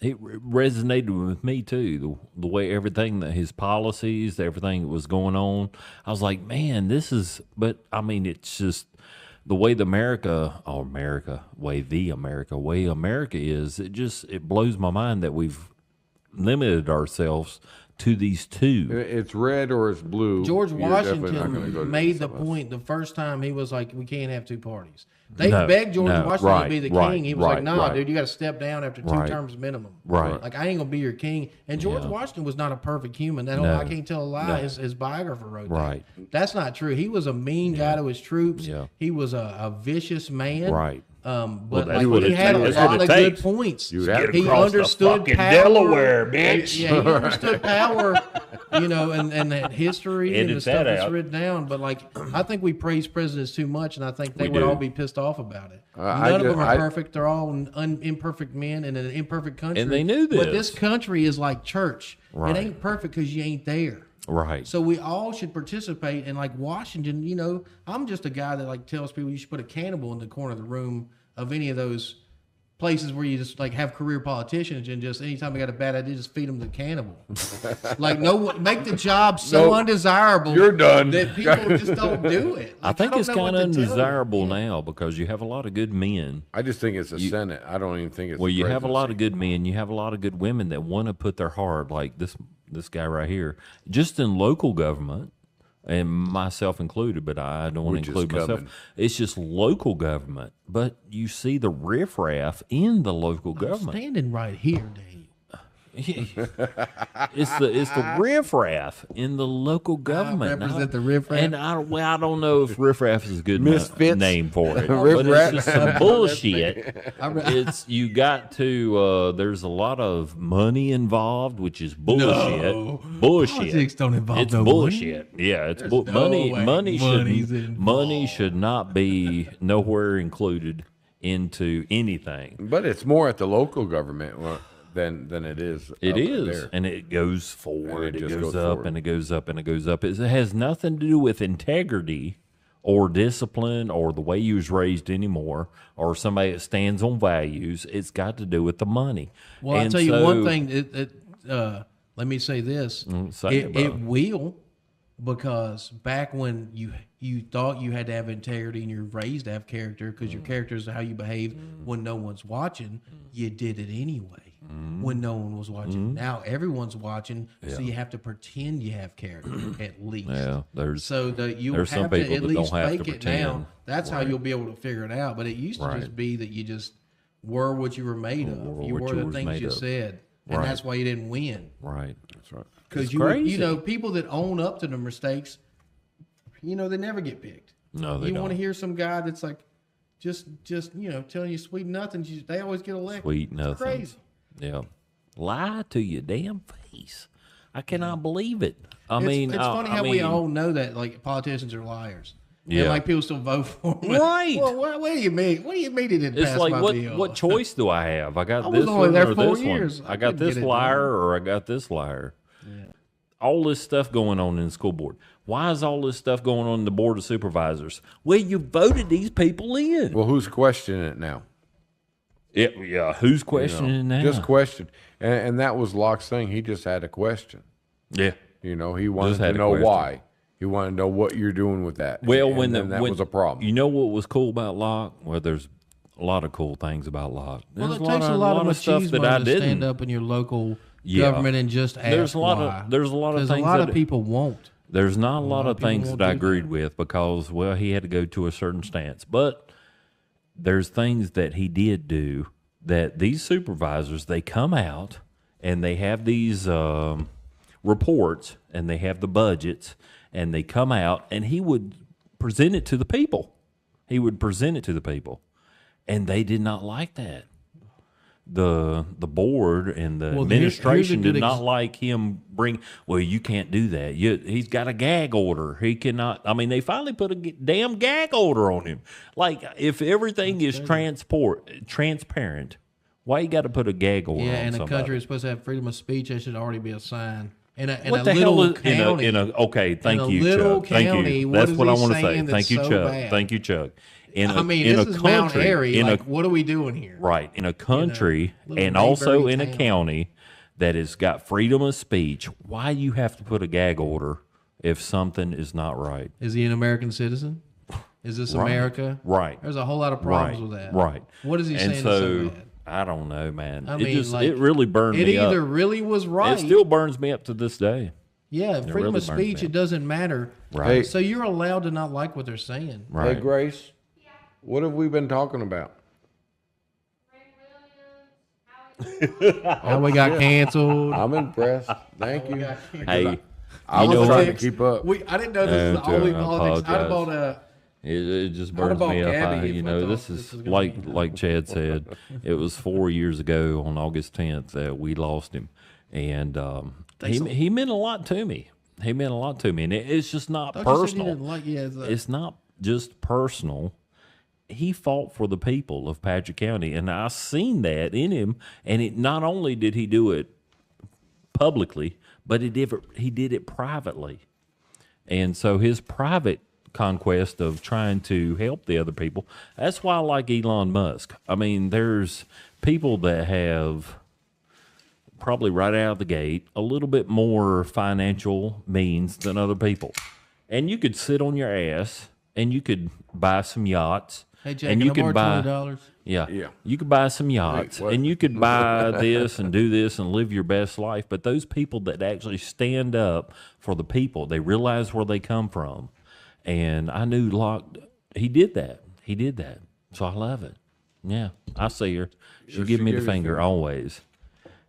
Speaker 2: It resonated with me too. The way everything that his policies, everything that was going on. I was like, man, this is. But I mean, it's just the way America is. It blows my mind that we've limited ourselves to these two.
Speaker 3: It's red or it's blue.
Speaker 4: George
Speaker 3: You're definitely not gonna
Speaker 4: Washington
Speaker 3: go to
Speaker 4: made the
Speaker 3: something else.
Speaker 4: point the first time he was like, we can't have two parties. They
Speaker 2: No,
Speaker 4: begged George
Speaker 2: no,
Speaker 4: Washington to
Speaker 2: right,
Speaker 4: be the
Speaker 2: right,
Speaker 4: king. He was like,
Speaker 2: right,
Speaker 4: nah,
Speaker 2: right.
Speaker 4: dude, you got to step down after two
Speaker 2: Right.
Speaker 4: terms minimum.
Speaker 2: Right.
Speaker 4: Like, I ain't going to be your king. And George
Speaker 2: Yeah.
Speaker 4: Washington was not a perfect human. That whole
Speaker 2: No.
Speaker 4: I can't tell a lie,
Speaker 2: No.
Speaker 4: his biographer wrote
Speaker 2: Right.
Speaker 4: that. That's not true. He was a mean guy to his troops.
Speaker 2: Yeah.
Speaker 4: He was a vicious man.
Speaker 2: Right.
Speaker 4: But
Speaker 2: that's
Speaker 4: like,
Speaker 2: what
Speaker 4: he
Speaker 2: it
Speaker 4: had a
Speaker 2: takes.
Speaker 4: lot
Speaker 2: That's
Speaker 4: of
Speaker 2: what it
Speaker 4: good
Speaker 2: takes.
Speaker 4: points.
Speaker 3: You have to
Speaker 4: He
Speaker 2: cross the
Speaker 4: understood
Speaker 2: fucking
Speaker 4: power.
Speaker 2: Delaware, bitch.
Speaker 4: Yeah, he understood power, and that history and
Speaker 2: Edit
Speaker 4: the stuff
Speaker 2: that
Speaker 4: that's
Speaker 2: out.
Speaker 4: written down. But like, I think we praise presidents too much, and I think they
Speaker 2: We
Speaker 4: would
Speaker 2: do.
Speaker 4: all be pissed off about it.
Speaker 3: I
Speaker 4: None of
Speaker 3: just-
Speaker 4: them are
Speaker 3: I-
Speaker 4: perfect. They're all imperfect men in an imperfect country.
Speaker 2: And they knew
Speaker 4: But
Speaker 2: this.
Speaker 4: this country is like church.
Speaker 2: Right.
Speaker 4: It ain't perfect because you ain't there.
Speaker 2: Right.
Speaker 4: So we all should participate. And like Washington, I'm just a guy that like tells people you should put a cannibal in the corner of the room of any of those places where you just like have career politicians and just anytime they got a bad idea, just feed them the cannibal. Like make the job so
Speaker 3: No,
Speaker 4: undesirable.
Speaker 3: you're done.
Speaker 4: That people just don't do it.
Speaker 2: I
Speaker 4: Like,
Speaker 2: think
Speaker 4: don't
Speaker 2: it's
Speaker 4: know what
Speaker 2: kind of
Speaker 4: to tell you.
Speaker 2: undesirable now because you have a lot of good men.
Speaker 3: I just think it's a Senate. I don't even think it's.
Speaker 2: Well,
Speaker 3: the
Speaker 2: you have a lot
Speaker 3: presidency.
Speaker 2: of good men. You have a lot of good women that want to put their heart, like this guy right here, just in local government, and myself included. But I don't want
Speaker 3: We're
Speaker 2: to
Speaker 3: just
Speaker 2: include myself.
Speaker 3: coming.
Speaker 2: It's just local government. But you see the riffraff in the local government.
Speaker 4: Standing right here, Daniel.
Speaker 2: It's the riffraff in the local government.
Speaker 4: represent the riffraff?
Speaker 2: And I don't know if riffraff is a good
Speaker 3: Misfits.
Speaker 2: name for it. But
Speaker 3: Riffraff.
Speaker 2: it's just some bullshit. It's you got to. There's a lot of money involved, which is bullshit.
Speaker 4: No.
Speaker 2: Bullshit.
Speaker 4: Politics don't involve
Speaker 2: It's
Speaker 4: no
Speaker 2: bullshit. Yeah, it's
Speaker 4: no
Speaker 2: money.
Speaker 4: way
Speaker 2: Money
Speaker 4: money's
Speaker 2: should money should not be nowhere included into anything.
Speaker 3: But it's more at the local government than it is.
Speaker 2: It
Speaker 3: up
Speaker 2: is,
Speaker 3: there.
Speaker 2: and it goes forward.
Speaker 3: And
Speaker 2: It
Speaker 3: it just
Speaker 2: goes
Speaker 3: goes
Speaker 2: up,
Speaker 3: forward.
Speaker 2: and it goes up, and it goes up. It has nothing to do with integrity or discipline or the way you was raised anymore, or somebody that stands on values. It's got to do with the money.
Speaker 4: Well, I'll
Speaker 2: And
Speaker 4: tell you
Speaker 2: so-
Speaker 4: one thing. Let me say this.
Speaker 2: say it,
Speaker 4: It
Speaker 2: bro.
Speaker 4: will, because back when you thought you had to have integrity and you're raised to have character because your character is how you behave when no one's watching, you did it anyway when no one was watching. Now everyone's watching, so you have to pretend you have character at least.
Speaker 2: Yeah, there's
Speaker 4: So that you
Speaker 2: there's
Speaker 4: have
Speaker 2: some
Speaker 4: to
Speaker 2: people
Speaker 4: at
Speaker 2: that
Speaker 4: least
Speaker 2: don't have to
Speaker 4: fake it
Speaker 2: pretend.
Speaker 4: now. That's how you'll be able to figure it out. But it used to
Speaker 2: Right.
Speaker 4: just be that you just were what you were made of. You
Speaker 2: what
Speaker 4: were
Speaker 2: you
Speaker 4: the
Speaker 2: was
Speaker 4: things
Speaker 2: made
Speaker 4: you
Speaker 2: of.
Speaker 4: said, and
Speaker 2: Right.
Speaker 4: that's why you didn't win.
Speaker 2: right.
Speaker 3: That's right.
Speaker 4: Because
Speaker 2: It's
Speaker 4: you
Speaker 2: crazy.
Speaker 4: know, people that own up to the mistakes, they never get picked.
Speaker 2: No, they
Speaker 4: You want to
Speaker 2: don't.
Speaker 4: hear some guy that's like, just telling you sweet nothings. They always get elected.
Speaker 2: Sweet
Speaker 4: It's
Speaker 2: nothing.
Speaker 4: crazy.
Speaker 2: Yeah, lie to your damn face. I cannot believe it. I
Speaker 4: It's
Speaker 2: mean,
Speaker 4: funny
Speaker 2: I
Speaker 4: how we
Speaker 2: mean,
Speaker 4: all know that like politicians are liars.
Speaker 2: Yeah.
Speaker 4: And like people still vote for them.
Speaker 2: Right.
Speaker 4: Well, what do you mean? What do you mean he didn't
Speaker 2: It's
Speaker 4: pass
Speaker 2: like
Speaker 4: my bill?
Speaker 2: what choice do I have? I got
Speaker 4: I was
Speaker 2: this
Speaker 4: only
Speaker 2: one
Speaker 4: there
Speaker 2: or
Speaker 4: 4
Speaker 2: this
Speaker 4: years.
Speaker 2: one.
Speaker 4: I
Speaker 2: I got
Speaker 4: couldn't
Speaker 2: this
Speaker 4: get it
Speaker 2: liar
Speaker 4: done.
Speaker 2: or I got this liar. All this stuff going on in the school board. Why is all this stuff going on in the board of supervisors? Well, you voted these people in.
Speaker 3: Well, who's questioning it now?
Speaker 2: Yeah. Who's questioning now?
Speaker 3: Just question. And that was Locke's thing. He just had a question.
Speaker 2: yeah.
Speaker 3: He wanted
Speaker 2: had
Speaker 3: to
Speaker 2: a
Speaker 3: know
Speaker 2: question.
Speaker 3: why. He wanted to know what you're doing with that.
Speaker 2: Well,
Speaker 3: and then that was a problem.
Speaker 2: You know what was cool about Locke? Well, there's a lot of cool things about Locke.
Speaker 4: Well,
Speaker 2: There's
Speaker 4: it takes a lot of
Speaker 2: stuff that I
Speaker 4: machismo to
Speaker 2: didn't.
Speaker 4: stand up in your local
Speaker 2: Yeah.
Speaker 4: government and just ask
Speaker 2: There's a lot
Speaker 4: why.
Speaker 2: of there's a lot of
Speaker 4: Because
Speaker 2: things
Speaker 4: a lot
Speaker 2: that
Speaker 4: of people won't.
Speaker 2: There's not a lot of
Speaker 4: people
Speaker 2: things
Speaker 4: won't
Speaker 2: that I
Speaker 4: do that.
Speaker 2: agreed with because, well, he had to go to a certain stance. But there's things that he did do that these supervisors, they come out and they have these reports and they have the budgets and they come out and he would present it to the people. He would present it to the people. And they did not like that. The board and the
Speaker 4: Well,
Speaker 2: administration
Speaker 4: here's a
Speaker 2: did
Speaker 4: good
Speaker 2: not like him bring. Well, you can't do that. He's got a gag order. He cannot. I mean, they finally put a damn gag order on him. Like if everything is transparent, why you got to put a gag order?
Speaker 4: Yeah,
Speaker 2: on
Speaker 4: and a
Speaker 2: somebody?
Speaker 4: country is supposed to have freedom of speech. That should already be a sign. In a
Speaker 2: What
Speaker 4: a
Speaker 2: the
Speaker 4: little
Speaker 2: hell is
Speaker 4: county,
Speaker 2: okay? Thank
Speaker 4: a
Speaker 2: you,
Speaker 4: little
Speaker 2: Chuck. Thank
Speaker 4: county,
Speaker 2: you.
Speaker 4: what
Speaker 2: That's
Speaker 4: is
Speaker 2: what I
Speaker 4: he
Speaker 2: want to say.
Speaker 4: saying
Speaker 2: Thank
Speaker 4: that's
Speaker 2: you,
Speaker 4: so
Speaker 2: Chuck.
Speaker 4: bad?
Speaker 2: Thank you, Chuck. In
Speaker 4: I mean, this is Mount Airy.
Speaker 2: in
Speaker 4: Like,
Speaker 2: a
Speaker 4: what are we doing here?
Speaker 2: right in a country
Speaker 4: little
Speaker 2: and also
Speaker 4: Mayberry
Speaker 2: in a
Speaker 4: town.
Speaker 2: county that has got freedom of speech. Why you have to put a gag order if something is not right?
Speaker 4: Is he an American citizen? Is this America?
Speaker 2: Right.
Speaker 4: There's a whole lot of problems with that.
Speaker 2: Right.
Speaker 4: What is he
Speaker 2: And
Speaker 4: saying
Speaker 2: so,
Speaker 4: that's so bad?
Speaker 2: I don't know, man.
Speaker 4: I
Speaker 2: it
Speaker 4: mean, like,
Speaker 2: it really burned
Speaker 4: It
Speaker 2: me
Speaker 4: either
Speaker 2: up.
Speaker 4: really was right.
Speaker 2: It still burns me up to this day.
Speaker 4: yeah, freedom
Speaker 2: really
Speaker 4: of
Speaker 2: burns
Speaker 4: speech,
Speaker 2: me.
Speaker 4: it doesn't matter.
Speaker 2: Right.
Speaker 3: Hey.
Speaker 4: So you're allowed to not like what they're saying.
Speaker 2: Right.
Speaker 3: Hey, Grace, what have we been talking about?
Speaker 4: How we got canceled.
Speaker 3: I'm impressed. Thank you.
Speaker 2: Hey,
Speaker 3: I
Speaker 2: you know
Speaker 3: was trying to
Speaker 2: what?
Speaker 3: keep up.
Speaker 4: I didn't know this was the
Speaker 2: No,
Speaker 4: only
Speaker 2: Joe, I
Speaker 4: politics. I'd have
Speaker 2: apologize.
Speaker 4: bought a.
Speaker 2: It just
Speaker 4: I'd
Speaker 2: burns
Speaker 4: have bought
Speaker 2: me up.
Speaker 4: Gabby if
Speaker 2: You
Speaker 4: I
Speaker 2: know,
Speaker 4: thought
Speaker 2: this
Speaker 4: this
Speaker 2: is
Speaker 4: was gonna be-
Speaker 2: like Chad said. It was 4 years ago on August 10th that we lost him, and he meant a lot to me. He meant a lot to me, and it's just not
Speaker 4: Thought you said you
Speaker 2: personal.
Speaker 4: didn't like- yeah,
Speaker 2: It's not just personal. He fought for the people of Patrick County, and I seen that in him. And it not only did he do it publicly, but he did it privately. And so his private conquest of trying to help the other people, that's why I like Elon Musk. I mean, there's people that have probably right out of the gate a little bit more financial means than other people. And you could sit on your ass and you could buy some yachts.
Speaker 4: Hey, Jack,
Speaker 2: and you
Speaker 4: can I
Speaker 2: could
Speaker 4: borrow
Speaker 2: buy
Speaker 4: $20?
Speaker 2: yeah.
Speaker 3: Yeah.
Speaker 2: You could buy some yachts
Speaker 3: what?
Speaker 2: and you could buy this and do this and live your best life. But those people that actually stand up for the people, they realize where they come from. And I knew Locke, he did that. He did that. So I love it. Yeah. I see her. She give me the
Speaker 3: gives you
Speaker 2: finger always.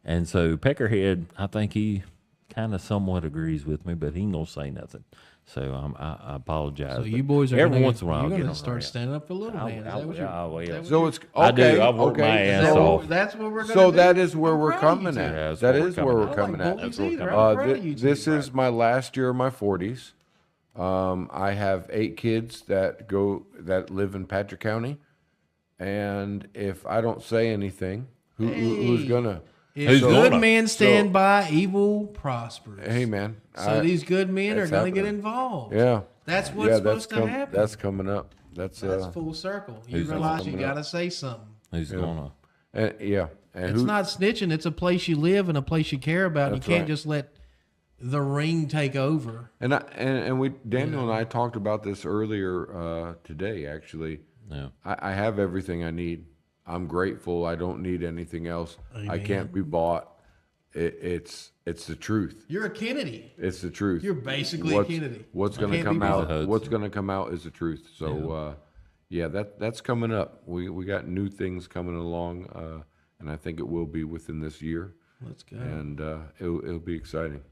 Speaker 2: And so Peckerhead, I think he kind of somewhat agrees with me, but he ain't gonna say nothing. So I apologize.
Speaker 4: So
Speaker 2: but
Speaker 4: you boys are
Speaker 2: every
Speaker 4: gonna,
Speaker 2: once in a while
Speaker 4: you're
Speaker 2: I'll
Speaker 4: gonna
Speaker 2: get
Speaker 4: start
Speaker 2: on
Speaker 4: standing up for little man. Is that what you're?
Speaker 2: I will.
Speaker 4: is that what
Speaker 3: So
Speaker 4: you're-
Speaker 3: it's
Speaker 2: I do.
Speaker 3: okay.
Speaker 2: I've worked my
Speaker 3: okay.
Speaker 2: ass
Speaker 4: Is that
Speaker 2: off.
Speaker 4: what- That's what we're gonna
Speaker 3: So
Speaker 4: do.
Speaker 3: that is where
Speaker 4: I'm
Speaker 3: we're
Speaker 4: proud of you
Speaker 3: coming
Speaker 4: two.
Speaker 3: at.
Speaker 2: Yeah, that's
Speaker 3: That
Speaker 2: where we're
Speaker 3: is where
Speaker 2: coming
Speaker 3: we're
Speaker 2: at.
Speaker 4: I
Speaker 3: coming
Speaker 4: like
Speaker 3: at.
Speaker 4: boys
Speaker 2: where we're
Speaker 4: either.
Speaker 2: coming
Speaker 4: I'm proud of you two.
Speaker 3: This is my last year of my 40s. I have 8 kids that live in Patrick County, and if I don't say anything, who's
Speaker 4: Hey.
Speaker 3: gonna?
Speaker 4: If
Speaker 2: So-
Speaker 4: good men stand by, evil prospers.
Speaker 3: Hey man,
Speaker 4: So these good men are
Speaker 3: it's
Speaker 4: going to get
Speaker 3: happening.
Speaker 4: involved.
Speaker 3: Yeah,
Speaker 4: That's what's
Speaker 3: yeah,
Speaker 4: supposed to happen.
Speaker 3: That's coming up. That's
Speaker 4: full circle. You
Speaker 2: Who's
Speaker 4: realize you
Speaker 3: coming
Speaker 4: got
Speaker 3: up?
Speaker 4: to say something.
Speaker 2: Who's gonna?
Speaker 3: and
Speaker 4: It's not snitching. It's a place you live and a place you care about.
Speaker 3: That's
Speaker 4: You can't
Speaker 3: right.
Speaker 4: just let the ring take over.
Speaker 3: and we Daniel and I talked about this earlier today. Actually,
Speaker 2: Yeah.
Speaker 3: I have everything I need. I'm grateful. I don't need anything else. I
Speaker 4: Amen.
Speaker 3: can't be bought. It's the truth.
Speaker 4: You're a Kennedy.
Speaker 3: It's the truth.
Speaker 4: You're basically a Kennedy.
Speaker 3: What's
Speaker 4: I
Speaker 3: going to
Speaker 4: can't be
Speaker 3: come
Speaker 4: bought.
Speaker 3: out?
Speaker 2: Hudson.
Speaker 3: What's going to come out is the truth. So, that's coming up. We got new things coming along, and I think it will be within this year,
Speaker 4: Let's go.
Speaker 3: and it'll be exciting.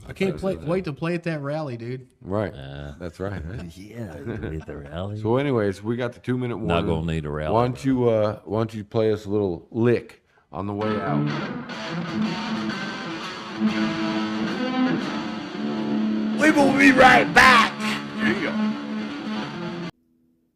Speaker 4: I can't wait to play at that rally, dude.
Speaker 3: Right. That's right.
Speaker 2: Yeah, at the rally.
Speaker 3: So, anyways, we got the 2-minute warning.
Speaker 2: Not gonna need a rally.
Speaker 3: Why don't you play us a little lick on the way out? We will be right back.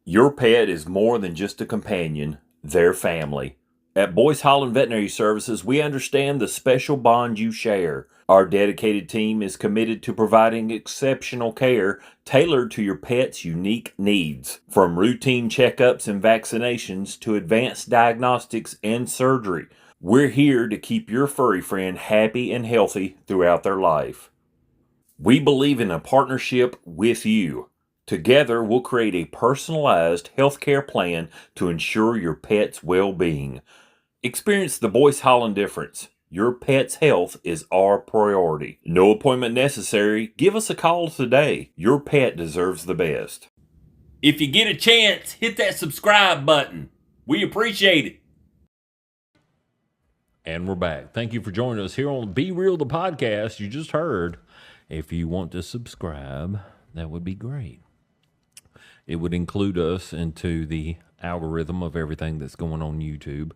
Speaker 5: Your pet is more than just a companion, they're family. At Boyce Holland Veterinary Services, we understand the special bond you share. Our dedicated team is committed to providing exceptional care tailored to your pet's unique needs. From routine checkups and vaccinations to advanced diagnostics and surgery, we're here to keep your furry friend happy and healthy throughout their life. We believe in a partnership with you. Together, we'll create a personalized healthcare plan to ensure your pet's well-being. Experience the Boyce Holland difference. Your pet's health is our priority. No appointment necessary. Give us a call today. Your pet deserves the best. If you get a chance, hit that subscribe button. We appreciate it.
Speaker 2: And we're back. Thank you for joining us here on Be Real, the podcast you just heard. If you want to subscribe, that would be great. It would include us into the algorithm of everything that's going on YouTube,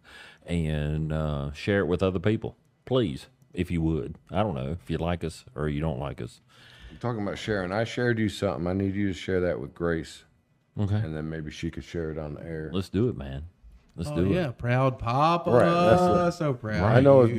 Speaker 2: and share it with other people. Please, if you would. I don't know if you like us or you don't like us.
Speaker 3: I'm talking about sharing. I shared you something. I need you to share that with Grace,
Speaker 2: Okay.
Speaker 3: and then maybe she could share it on the air.
Speaker 2: Let's do it, man. Let's
Speaker 4: Oh
Speaker 2: do
Speaker 4: yeah,
Speaker 2: it.
Speaker 4: proud Papa.
Speaker 3: Right, that's
Speaker 4: so proud.
Speaker 3: I know
Speaker 4: of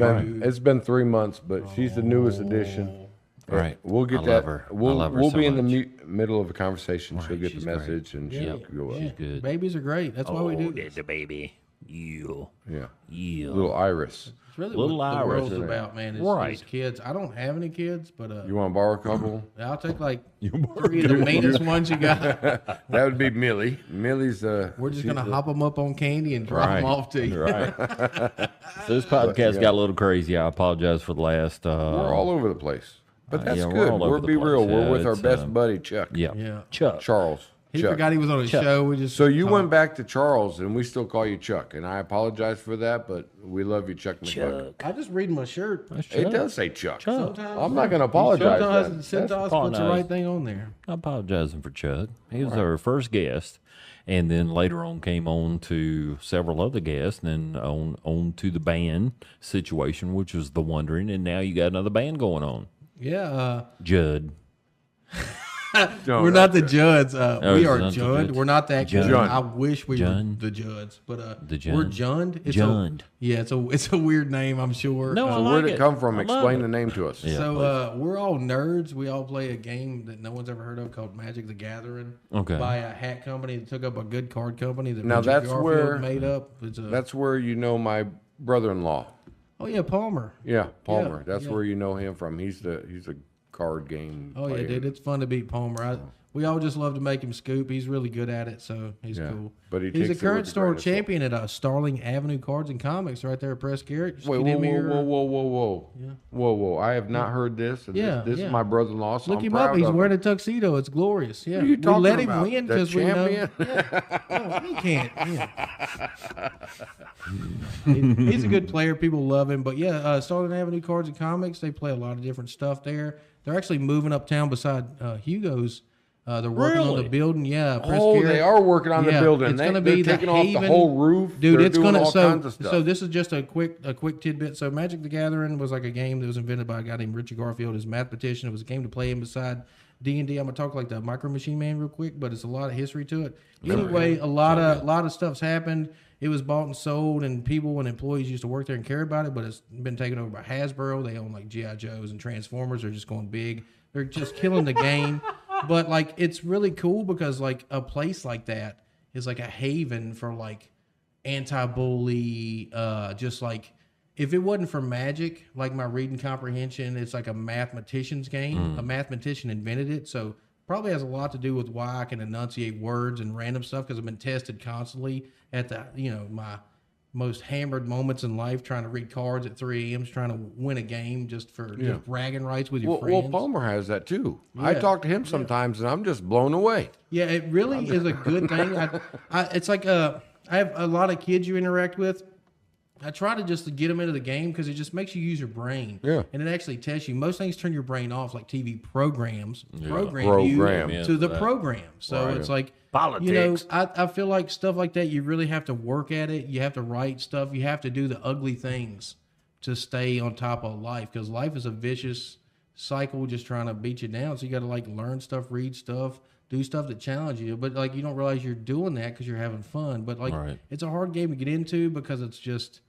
Speaker 3: it's
Speaker 4: you.
Speaker 3: been 3 months, but she's the newest addition.
Speaker 2: Right.
Speaker 3: We'll get
Speaker 2: I
Speaker 3: that.
Speaker 2: love her. I
Speaker 3: We'll
Speaker 2: love her
Speaker 3: we'll
Speaker 2: so
Speaker 3: be in the
Speaker 2: much.
Speaker 3: middle of a conversation. She'll
Speaker 2: Right,
Speaker 3: get
Speaker 2: she's
Speaker 3: the
Speaker 2: great.
Speaker 3: message and
Speaker 4: Yeah,
Speaker 3: she'll go up.
Speaker 4: yeah.
Speaker 2: good.
Speaker 4: Babies are great. That's why we do.
Speaker 2: There's the baby. You.
Speaker 3: Yeah,
Speaker 2: You.
Speaker 3: little Iris.
Speaker 4: It's really
Speaker 2: Little
Speaker 4: what the
Speaker 2: Iris
Speaker 4: world's
Speaker 3: in there.
Speaker 4: about, man. Is
Speaker 2: Right.
Speaker 4: kids. I don't have any kids, but
Speaker 3: You want to borrow a couple?
Speaker 4: I'll take like 3 of the meanest ones you got.
Speaker 3: That would be Millie. Millie's
Speaker 4: We're just gonna hop them up on candy and drop
Speaker 2: Right.
Speaker 4: them off to you.
Speaker 2: Right. So this podcast got a little crazy. I apologize for the last.
Speaker 3: We're all over the place, but that's
Speaker 2: yeah, we're
Speaker 3: good.
Speaker 2: all
Speaker 3: We're
Speaker 2: over the
Speaker 3: be real.
Speaker 2: place.
Speaker 3: We're
Speaker 2: Yeah,
Speaker 3: with our
Speaker 2: it's,
Speaker 3: best buddy Chuck.
Speaker 2: Yeah.
Speaker 4: Yeah.
Speaker 2: Chuck.
Speaker 3: Charles.
Speaker 4: He
Speaker 3: Chuck.
Speaker 4: forgot he was on a show. We just
Speaker 3: So you
Speaker 4: talked.
Speaker 3: went back to Charles, and we still call you Chuck, and I apologize for that, but we love you, Chuck McCall.
Speaker 4: I just read my shirt.
Speaker 2: That's
Speaker 3: It
Speaker 2: Chuck.
Speaker 3: does say Chuck.
Speaker 4: Sometimes
Speaker 3: I'm not going to apologize.
Speaker 4: Sometimes
Speaker 3: then.
Speaker 4: Centos puts
Speaker 2: apologize.
Speaker 4: the right thing on there.
Speaker 2: I'm apologizing for Chuck. He was our first guest, and then later on came on to several other guests, and then on to the band situation, which was The Wondering, and now you got another band going on.
Speaker 4: Yeah.
Speaker 2: Judd.
Speaker 3: No,
Speaker 4: We're not the Judds. We
Speaker 2: it's
Speaker 4: are
Speaker 2: not the
Speaker 4: Judd.
Speaker 2: Judds.
Speaker 4: We're not that good.
Speaker 3: Jund.
Speaker 4: I wish we
Speaker 2: Jund.
Speaker 4: were the Judds, but
Speaker 2: The
Speaker 4: we're
Speaker 2: Jund.
Speaker 4: Jund. It's
Speaker 2: Jund.
Speaker 4: yeah, it's a weird name, I'm sure.
Speaker 2: No, I
Speaker 3: So
Speaker 2: like
Speaker 3: where'd it
Speaker 2: it.
Speaker 3: come from?
Speaker 2: I love
Speaker 3: Explain
Speaker 2: it.
Speaker 3: the name to us.
Speaker 2: Yeah,
Speaker 4: So we're all nerds. We all play a game that no one's ever heard of called Magic the Gathering.
Speaker 2: Okay.
Speaker 4: By a hat company that took up a good card company that
Speaker 3: Now
Speaker 4: Richard
Speaker 3: that's
Speaker 4: Garfield
Speaker 3: where-
Speaker 4: made up. It's a,
Speaker 3: That's where you know my brother-in-law.
Speaker 4: oh yeah, Palmer.
Speaker 3: Yeah, Palmer. That's
Speaker 4: yeah.
Speaker 3: where you know him from. He's a card game.
Speaker 4: Oh yeah,
Speaker 3: player.
Speaker 4: dude, it's fun to beat Palmer. we all just love to make him scoop. He's really good at it, so he's cool.
Speaker 3: But
Speaker 4: he's
Speaker 3: takes
Speaker 4: a
Speaker 3: it
Speaker 4: current
Speaker 3: with a
Speaker 4: store
Speaker 3: grain of salt.
Speaker 4: champion at Starling Avenue Cards and Comics right there at Press Garrett. Just
Speaker 3: Wait,
Speaker 4: get
Speaker 3: whoa,
Speaker 4: him here.
Speaker 3: whoa! I have not heard this. And
Speaker 4: Yeah,
Speaker 3: this
Speaker 4: yeah.
Speaker 3: is my brother-in-law. So
Speaker 4: Look
Speaker 3: I'm
Speaker 4: him
Speaker 3: proud
Speaker 4: up. He's
Speaker 3: of
Speaker 4: wearing
Speaker 3: him.
Speaker 4: a tuxedo. It's glorious. Yeah,
Speaker 3: What are you
Speaker 4: we
Speaker 3: talking
Speaker 4: let him
Speaker 3: about?
Speaker 4: win
Speaker 3: The
Speaker 4: because we know.
Speaker 3: champion?
Speaker 4: Yeah. Oh, he can't. Yeah. He's a good player. People love him. But yeah, Starling Avenue Cards and Comics. They play a lot of different stuff there. They're actually moving uptown beside Hugo's. They're working on the
Speaker 2: Really?
Speaker 4: building. Yeah. Press
Speaker 3: Oh,
Speaker 4: Garrett.
Speaker 3: they are working on the building.
Speaker 4: It's going to
Speaker 3: They're
Speaker 4: be the
Speaker 3: taking off the
Speaker 4: Haven.
Speaker 3: whole roof.
Speaker 4: Dude,
Speaker 3: They're
Speaker 4: it's
Speaker 3: doing
Speaker 4: going to
Speaker 3: all kinds of stuff.
Speaker 4: so this is just a quick tidbit. So Magic the Gathering was like a game that was invented by a guy named Richard Garfield, his mathematician. It was a game to play in beside D&D. I'm going to talk like the Micro Machine Man real quick, but it's a lot of history to it. Anyway, a lot of stuff's happened. It was bought and sold, and people and employees used to work there and care about it, but it's been taken over by Hasbro. They own like G.I. Joes and Transformers. They're just going big. They're just killing the game. But like, it's really cool because like a place like that is like a haven for like anti-bully, just like if it wasn't for Magic, like my reading comprehension, it's like a mathematician's game. A mathematician invented it, so probably has a lot to do with why I can enunciate words and random stuff because I've been tested constantly at the my most hammered moments in life, trying to read cards at 3 a.m. trying to win a game just for just bragging rights with your friends.
Speaker 3: Well, Palmer has that too. I
Speaker 4: Yeah.
Speaker 3: talk to him sometimes, and I'm just blown away.
Speaker 4: Yeah, it really is a good thing. It's like I have a lot of kids you interact with. I try to just to get them into the game because it just makes you use your brain.
Speaker 3: Yeah.
Speaker 4: And it actually tests you. Most things turn your brain off, like TV programs program
Speaker 3: Program.
Speaker 4: you to the program. So it's like
Speaker 5: Politics.
Speaker 4: I feel like stuff like that, you really have to work at it. You have to write stuff. You have to do the ugly things to stay on top of life because life is a vicious cycle just trying to beat you down. So you got to like learn stuff, read stuff, do stuff that challenge you. But like you don't realize you're doing that because you're having fun. But like it's a hard game to get into because it's just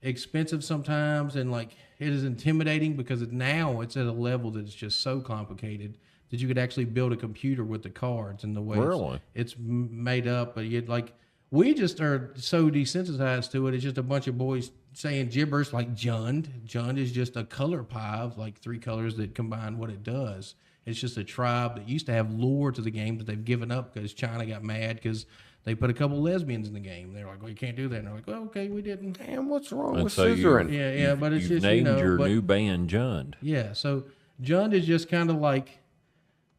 Speaker 4: expensive sometimes and like it is intimidating because now it's at a level that it's just so complicated that you could actually build a computer with the cards and the way it's made up. But yet like we just are so desensitized to it. It's just a bunch of boys saying gibberish like Jund. Jund is just a color pie of like 3 colors that combine what it does. It's just a tribe that used to have lore to the game that they've given up because China got mad because they put a couple lesbians in the game. They're like, well, you can't do that. And they're like, well, okay, we didn't.
Speaker 3: Damn, what's wrong
Speaker 2: And
Speaker 3: with
Speaker 2: so
Speaker 3: scissoring?
Speaker 4: Yeah, but it's
Speaker 2: You've
Speaker 4: just,
Speaker 2: named your
Speaker 4: but,
Speaker 2: new band Jund.
Speaker 4: Yeah, so Jund is just kind of like,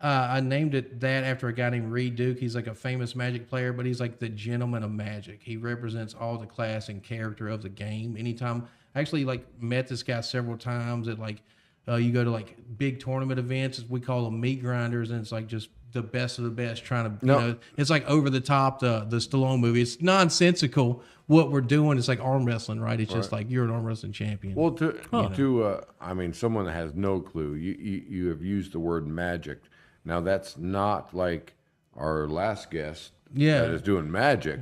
Speaker 4: I named it that after a guy named Reed Duke. He's like a famous Magic player, but he's like the gentleman of Magic. He represents all the class and character of the game. Anytime, I actually like met this guy several times at like, you go to like big tournament events, we call them meat grinders, and it's like just the best of the best trying to, you know, it's like over the top, the Stallone movie. It's nonsensical what we're doing. It's like arm wrestling, right? It's just like you're an arm wrestling champion.
Speaker 3: Well, I mean, someone that has no clue, you have used the word magic. Now, that's not like our last guest that is doing magic.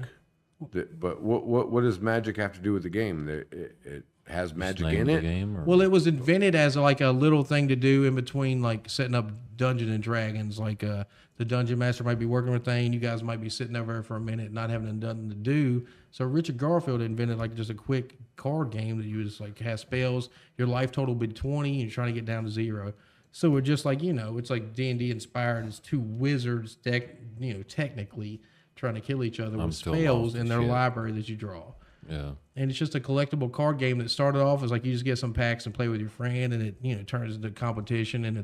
Speaker 3: But what does magic have to do with the game? It has magic in it.
Speaker 4: Well, it was invented as like a little thing to do in between, like setting up Dungeons and Dragons. Like the dungeon master might be working with a thing, you guys might be sitting over there for a minute, not having nothing to do. So Richard Garfield invented like just a quick card game that you just like have spells. Your life total will be 20, and you're trying to get down to 0. So we're just like, it's like D&D inspired. It's 2 wizards, technically trying to kill each other with spells in their library that you draw.
Speaker 2: Yeah.
Speaker 4: And it's just a collectible card game that started off as like you just get some packs and play with your friend, and it turns into competition, and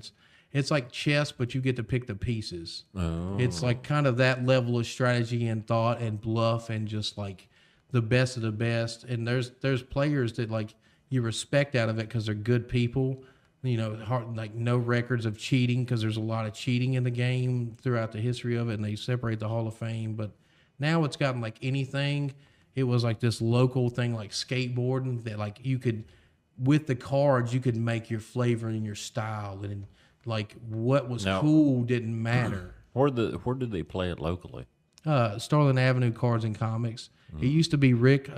Speaker 4: it's like chess, but you get to pick the pieces.
Speaker 2: Oh.
Speaker 4: It's like kind of that level of strategy and thought and bluff and just like the best of the best. And there's players that like you respect out of it because they're good people. Like no records of cheating because there's a lot of cheating in the game throughout the history of it, and they separate the Hall of Fame. But now it's gotten like anything. It was like this local thing like skateboarding that like you could, with the cards, you could make your flavor and your style, and like what was cool didn't matter.
Speaker 2: Where did they play it locally?
Speaker 4: Starling Avenue Cards and Comics. It used to be Rick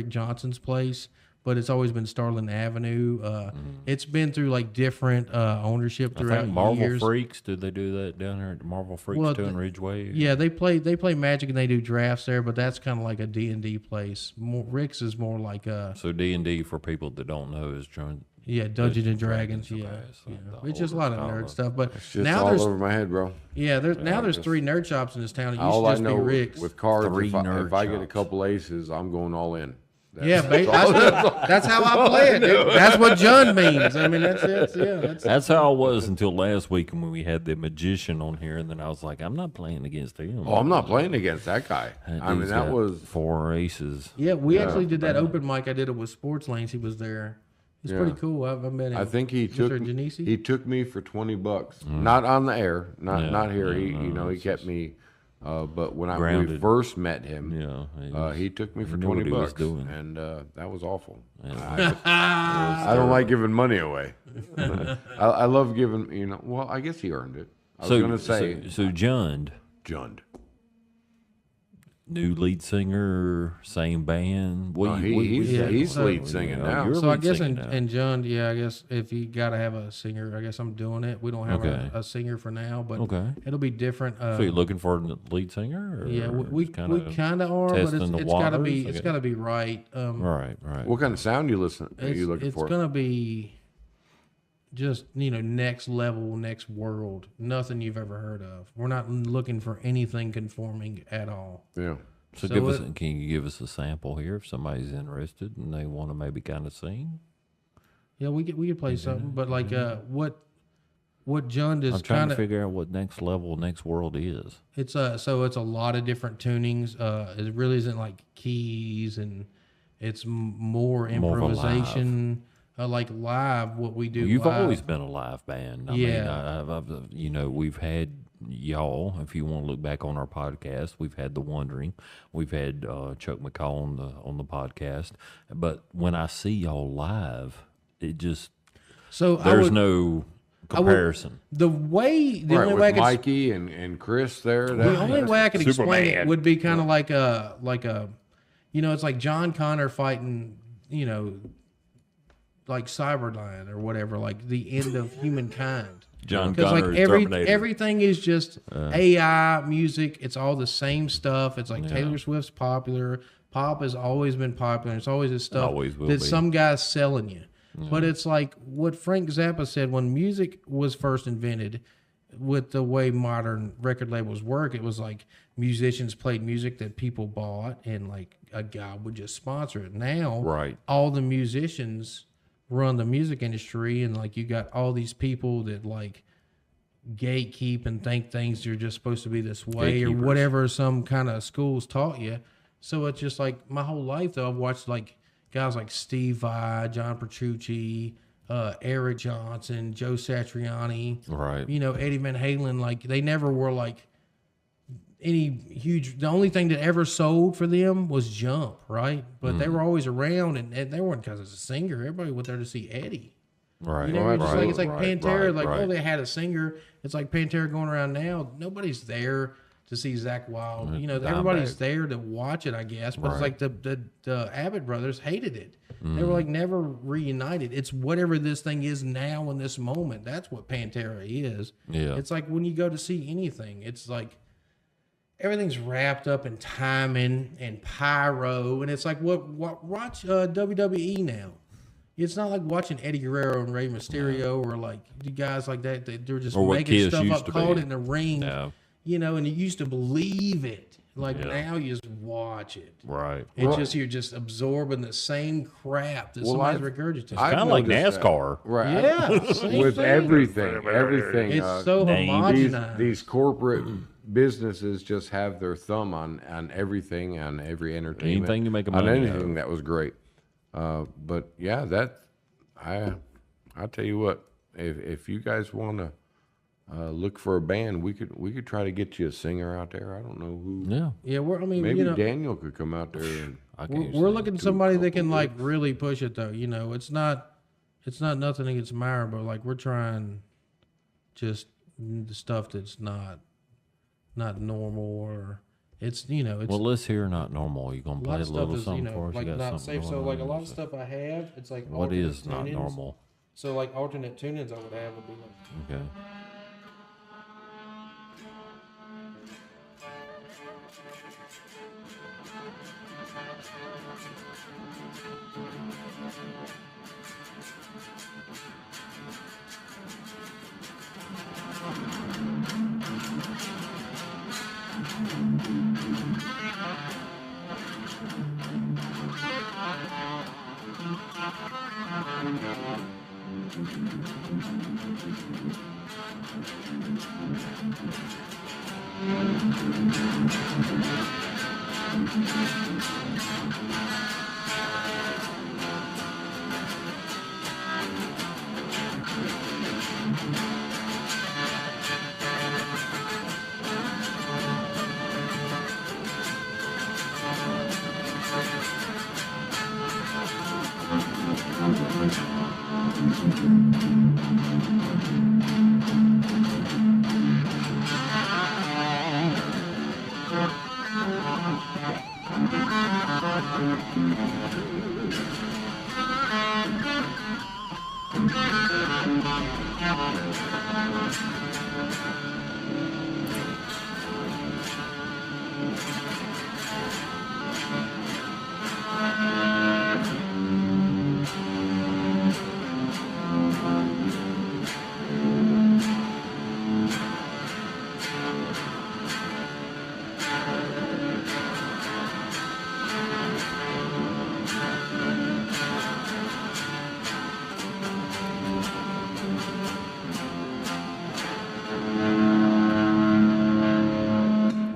Speaker 4: Johnson's place, but it's always been Starling Avenue. It's been through like different ownership throughout
Speaker 2: I think Marvel
Speaker 4: years.
Speaker 2: Freaks, did they do that down here at Marvel Freaks too in Ridgeway?
Speaker 4: Yeah, they play Magic and they do drafts there, but that's kind of like a D&D place. Rick's is more like
Speaker 2: So D&D, for people that don't know, is
Speaker 4: Yeah, Dungeons and Dragons.
Speaker 2: of
Speaker 4: Yeah,
Speaker 2: Past,
Speaker 4: yeah.
Speaker 2: the
Speaker 4: It's just a lot of
Speaker 2: older
Speaker 4: nerd
Speaker 2: style.
Speaker 4: stuff. But
Speaker 3: It's just
Speaker 4: now
Speaker 3: all
Speaker 4: there's
Speaker 3: over my head, bro.
Speaker 4: there's 3 nerd shops in this town. It used
Speaker 3: All
Speaker 4: to
Speaker 3: I
Speaker 4: just be
Speaker 3: know
Speaker 4: Rick's.
Speaker 3: with cards,
Speaker 2: Three
Speaker 3: if
Speaker 2: nerd
Speaker 3: I get a
Speaker 2: shops.
Speaker 3: couple aces, I'm going all in.
Speaker 4: Yeah, that's how I play it. That's what John means. I mean,
Speaker 2: That's how it was until last week when we had the magician on here, and then I was like, I'm not playing against him.
Speaker 3: Oh, I'm not playing against that guy. I mean,
Speaker 2: dude's
Speaker 3: that
Speaker 2: got
Speaker 3: was
Speaker 2: 4 aces.
Speaker 4: Yeah, we actually did that open mic. I did it with Sports Lanes. He was there. He's pretty cool. I've met him.
Speaker 3: I think he
Speaker 4: Mr. Genesi?
Speaker 3: took me for $20, not on the air, not here.
Speaker 2: no,
Speaker 3: He kept me. But when we
Speaker 2: Grounded.
Speaker 3: first met him,
Speaker 2: Yeah,
Speaker 3: he took me for
Speaker 2: knew what
Speaker 3: $20,
Speaker 2: he was doing.
Speaker 3: and that was awful. I don't like giving money away. I love giving. Well, I guess he earned it. I was gonna say,
Speaker 2: so Jund, new lead singer, same band.
Speaker 3: he's lead singing now.
Speaker 2: you're
Speaker 4: So I
Speaker 2: lead
Speaker 4: guess
Speaker 2: singing now.
Speaker 4: and John, I guess if you got to have a singer, I guess I'm doing it. We don't have
Speaker 2: Okay.
Speaker 4: a singer for now, but
Speaker 2: Okay.
Speaker 4: it'll be different.
Speaker 2: So you're looking for a lead singer? Or
Speaker 4: Yeah, we
Speaker 2: just
Speaker 4: kind of are, but
Speaker 2: testing the
Speaker 4: it's got to
Speaker 2: waters?
Speaker 4: be it's
Speaker 2: Okay.
Speaker 4: got to be right.
Speaker 2: Right.
Speaker 3: What kind of sound are you looking
Speaker 4: It's
Speaker 3: for?
Speaker 4: gonna be just next level, next world. Nothing you've ever heard of. We're not looking for anything conforming at all.
Speaker 3: Yeah.
Speaker 2: So
Speaker 4: So
Speaker 2: can you give us a sample here if somebody's interested and they want to maybe kind of sing?
Speaker 4: Yeah, we could play something, but like what John is
Speaker 2: I'm trying
Speaker 4: kind
Speaker 2: to
Speaker 4: of
Speaker 2: figure out what next level, next world is.
Speaker 4: it's a lot of different tunings. It really isn't like keys, and it's more
Speaker 2: More of a
Speaker 4: improvisation. Like live, what we do.
Speaker 2: Well, you've
Speaker 4: live.
Speaker 2: always been a live band. I
Speaker 4: Yeah.
Speaker 2: mean, we've had y'all. If you want to look back on our podcast, we've had The Wondering. We've had Chuck McCall on the podcast. But when I see y'all live, it just
Speaker 4: So
Speaker 2: there's no comparison.
Speaker 4: the only
Speaker 3: Right,
Speaker 4: way I
Speaker 3: with
Speaker 4: could
Speaker 3: Mikey and Chris there.
Speaker 4: the only way I could explain it
Speaker 2: Superman.
Speaker 4: would be kind of like a it's like John Connor fighting like Cyberdyne or whatever, like the end of humankind.
Speaker 2: John
Speaker 4: Because
Speaker 2: Connor
Speaker 4: like
Speaker 2: is Terminator.
Speaker 4: everything is just AI music. It's all the same stuff. It's like Taylor Swift's popular. Pop has always been popular. It's always this stuff
Speaker 2: Always will
Speaker 4: that
Speaker 2: be.
Speaker 4: some guy's selling you. But it's like what Frank Zappa said when music was first invented. With the way modern record labels work, it was like musicians played music that people bought, and like a guy would just sponsor it. Now,
Speaker 2: Right.
Speaker 4: all the musicians run the music industry, and like you got all these people that like gatekeep and think things are just supposed to be this way or
Speaker 2: Gatekeepers.
Speaker 4: whatever some kind of schools taught you. So it's just like my whole life though, I've watched like guys like Steve Vai, John Petrucci, Eric Johnson, Joe Satriani,
Speaker 2: Right.
Speaker 4: Eddie Van Halen. Like they never were like any huge. The only thing that ever sold for them was Jump, right? But they were always around, and they weren't because it's a singer. Everybody went there to see Eddie.
Speaker 2: Right.
Speaker 4: You know,
Speaker 2: right.
Speaker 4: it's like
Speaker 2: right,
Speaker 4: Pantera.
Speaker 2: right,
Speaker 4: like,
Speaker 2: right.
Speaker 4: oh, they had a singer. It's like Pantera going around now. Nobody's there to see Zach Wild. Everybody's there to watch it, I guess. But it's like the Abbott brothers hated it. They were like never reunited. It's whatever this thing is now in this moment. That's what Pantera is.
Speaker 2: Yeah.
Speaker 4: It's like when you go to see anything, it's like everything's wrapped up in timing and pyro, and it's like watch WWE now. It's not like watching Eddie Guerrero and Rey Mysterio or like you guys like that. They're just
Speaker 2: Or what
Speaker 4: making
Speaker 2: Kiss
Speaker 4: stuff
Speaker 2: used
Speaker 4: up,
Speaker 2: to
Speaker 4: called
Speaker 2: be.
Speaker 4: it in the ring.
Speaker 2: No.
Speaker 4: And you used to believe it. Like
Speaker 2: Yeah.
Speaker 4: now you just watch it.
Speaker 2: Right.
Speaker 4: It's just you're just absorbing the same crap that somebody's regurgitating.
Speaker 3: I've
Speaker 2: Kind of like
Speaker 3: noticed that.
Speaker 2: NASCAR.
Speaker 3: Right.
Speaker 4: Yeah, same
Speaker 3: With
Speaker 4: thing.
Speaker 3: everything.
Speaker 4: It's so
Speaker 2: Name.
Speaker 4: homogenized.
Speaker 3: These corporate businesses just have their thumb on everything, on every entertainment,
Speaker 2: Anything you make a
Speaker 3: on
Speaker 2: money
Speaker 3: anything
Speaker 2: of.
Speaker 3: that was great. But yeah, I'll tell you what, if you guys want to look for a band, we could try to get you a singer out there. I don't know who.
Speaker 2: Yeah.
Speaker 4: Yeah,
Speaker 3: Maybe Daniel could come out there and
Speaker 4: we're looking at somebody that can like really push it though. It's not nothing against Myra, but like we're trying just the stuff that's not normal or it's it's
Speaker 2: Well, let's hear Not Normal. You gonna
Speaker 4: a
Speaker 2: play
Speaker 4: lot
Speaker 2: a
Speaker 4: of stuff
Speaker 2: little
Speaker 4: is
Speaker 2: something for us?
Speaker 4: like
Speaker 2: You got
Speaker 4: not
Speaker 2: something
Speaker 4: safe. So
Speaker 2: going
Speaker 4: like a
Speaker 2: on?
Speaker 4: lot of stuff I have, it's like
Speaker 2: What
Speaker 4: alternate
Speaker 2: is Not
Speaker 4: tunings.
Speaker 2: Normal?
Speaker 4: So like alternate tunings I would have would be like.
Speaker 2: Okay.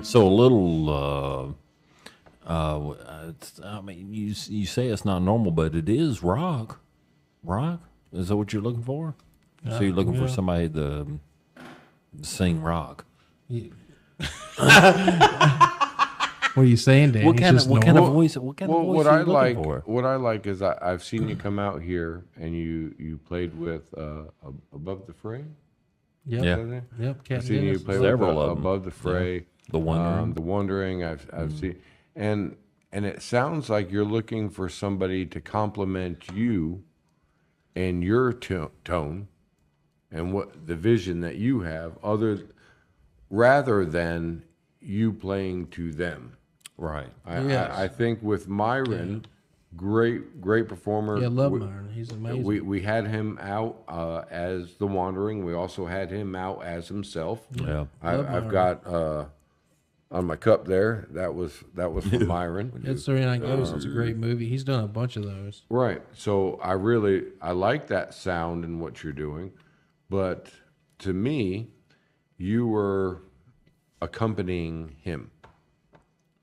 Speaker 2: So a little, I mean, you say it's not normal, but it is rock. Rock? Is that what you're looking for? So you're looking for somebody to sing rock.
Speaker 4: Yeah. What are you saying, Dan?
Speaker 2: What kind of voice? What kind of voice
Speaker 3: what
Speaker 2: are
Speaker 3: I
Speaker 2: you
Speaker 3: like,
Speaker 2: looking for?
Speaker 3: what I like is I've seen you come out here and you played with Above the Fray.
Speaker 4: Yep.
Speaker 2: Yeah.
Speaker 3: Is that it?
Speaker 4: Yep.
Speaker 3: I've
Speaker 4: Captain
Speaker 3: seen you
Speaker 4: Dennis.
Speaker 3: play
Speaker 2: Several
Speaker 3: with
Speaker 2: of 'em.
Speaker 3: Above the Fray.
Speaker 2: The Wondering.
Speaker 3: The Wondering. I've seen, and it sounds like you're looking for somebody to complement you and your tone and what the vision that you have, rather than you playing to them.
Speaker 2: Right.
Speaker 3: I think with Myron, great performer.
Speaker 4: Yeah, I love Myron. He's amazing.
Speaker 3: We had him out as the Wandering. We also had him out as himself.
Speaker 2: Yeah.
Speaker 3: I've got on my cup there. That was from Myron.
Speaker 4: It's Three Night Ghost. It's a great movie. He's done a bunch of those.
Speaker 3: Right. So I like that sound and what you're doing, but to me, you were accompanying him.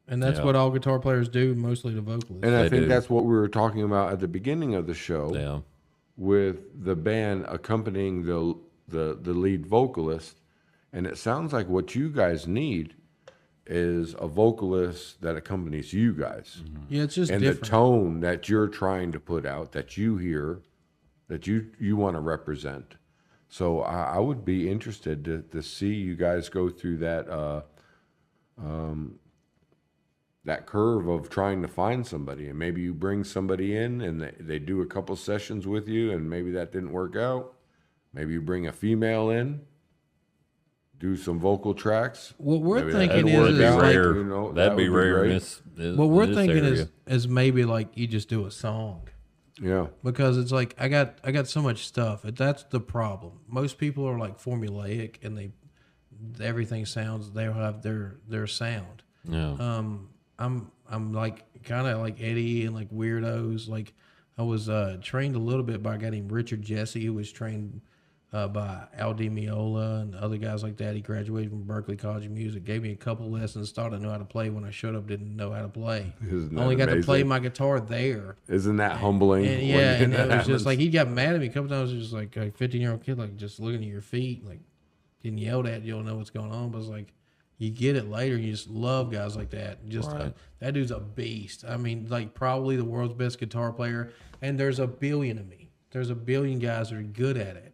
Speaker 4: And that's what all guitar players do, mostly the vocalists.
Speaker 3: And I
Speaker 2: They
Speaker 3: think
Speaker 2: do.
Speaker 3: that's what we were talking about at the beginning of the show.
Speaker 2: Yeah.
Speaker 3: With the band accompanying the lead vocalist, and it sounds like what you guys need is a vocalist that accompanies you guys,
Speaker 4: Yeah, it's just
Speaker 3: and
Speaker 4: different.
Speaker 3: the tone that you're trying to put out, that you hear, that you want to represent. So I would be interested to see you guys go through that that curve of trying to find somebody, and maybe you bring somebody in and they do a couple sessions with you, and maybe that didn't work out. Maybe you bring a female in, do some vocal tracks.
Speaker 4: What we're
Speaker 3: Maybe
Speaker 4: thinking
Speaker 3: that'd work
Speaker 4: is
Speaker 3: out,
Speaker 4: like,
Speaker 2: rare.
Speaker 3: you know,
Speaker 2: That'd
Speaker 3: that
Speaker 2: be
Speaker 3: would
Speaker 2: rare in
Speaker 3: great.
Speaker 2: this.
Speaker 4: what we're
Speaker 2: this
Speaker 4: thinking
Speaker 2: area.
Speaker 4: is maybe like you just do a song.
Speaker 3: Yeah,
Speaker 4: Because it's like I got so much stuff. That's the problem. Most people are like formulaic, and everything sounds. They have their sound.
Speaker 2: Yeah.
Speaker 4: I'm like kind of like Eddie and like weirdos. Like I was trained a little bit by a guy named Richard Jesse, who was trained by Al Di Meola and other guys like that. He graduated from Berklee College of Music, gave me a couple lessons, thought I knew how to play. When I showed up, didn't know how to play.
Speaker 3: Isn't that
Speaker 4: Only got to play
Speaker 3: amazing?
Speaker 4: my guitar there.
Speaker 3: Isn't that humbling?
Speaker 4: And
Speaker 3: when
Speaker 4: yeah, and
Speaker 3: that
Speaker 4: it was
Speaker 3: happens?
Speaker 4: just like he got mad at me a couple times. It was just like a 15-year-old kid, like just looking at your feet, like getting yelled at. You don't know what's going on, but it's like you get it later. You just love guys like that. Just
Speaker 2: Right.
Speaker 4: that dude's a beast. I mean, like probably the world's best guitar player. And there's a billion of me. There's a billion guys that are good at it.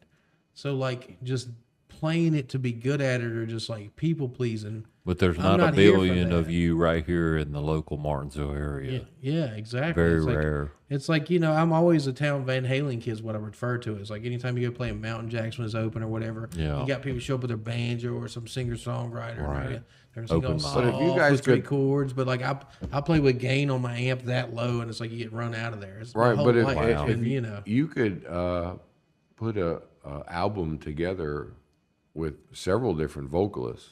Speaker 4: So like just playing it to be good at it, or just like people pleasing.
Speaker 2: But there's
Speaker 4: I'm
Speaker 2: not a
Speaker 4: not here for
Speaker 2: billion of
Speaker 4: that.
Speaker 2: you right here in the local Martinsville area.
Speaker 4: Yeah, exactly.
Speaker 2: Very
Speaker 4: It's like-
Speaker 2: rare.
Speaker 4: It's like, I'm always a town Van Halen kid is what I refer to it. It's like anytime you go play a Mountain Jacks when it's open or whatever,
Speaker 2: Yeah.
Speaker 4: you got people show up with their banjo or some singer-songwriter.
Speaker 2: Right.
Speaker 4: They're singing
Speaker 2: Open
Speaker 4: all
Speaker 2: mic. But
Speaker 3: if you
Speaker 4: soft
Speaker 3: guys
Speaker 4: with three
Speaker 3: could-
Speaker 4: chords, but like I play with gain on my amp that low, and it's like you get run out of there. It's my
Speaker 3: Right,
Speaker 4: whole
Speaker 3: but if,
Speaker 4: life,
Speaker 3: if
Speaker 4: and,
Speaker 3: you could put a album together with several different vocalists,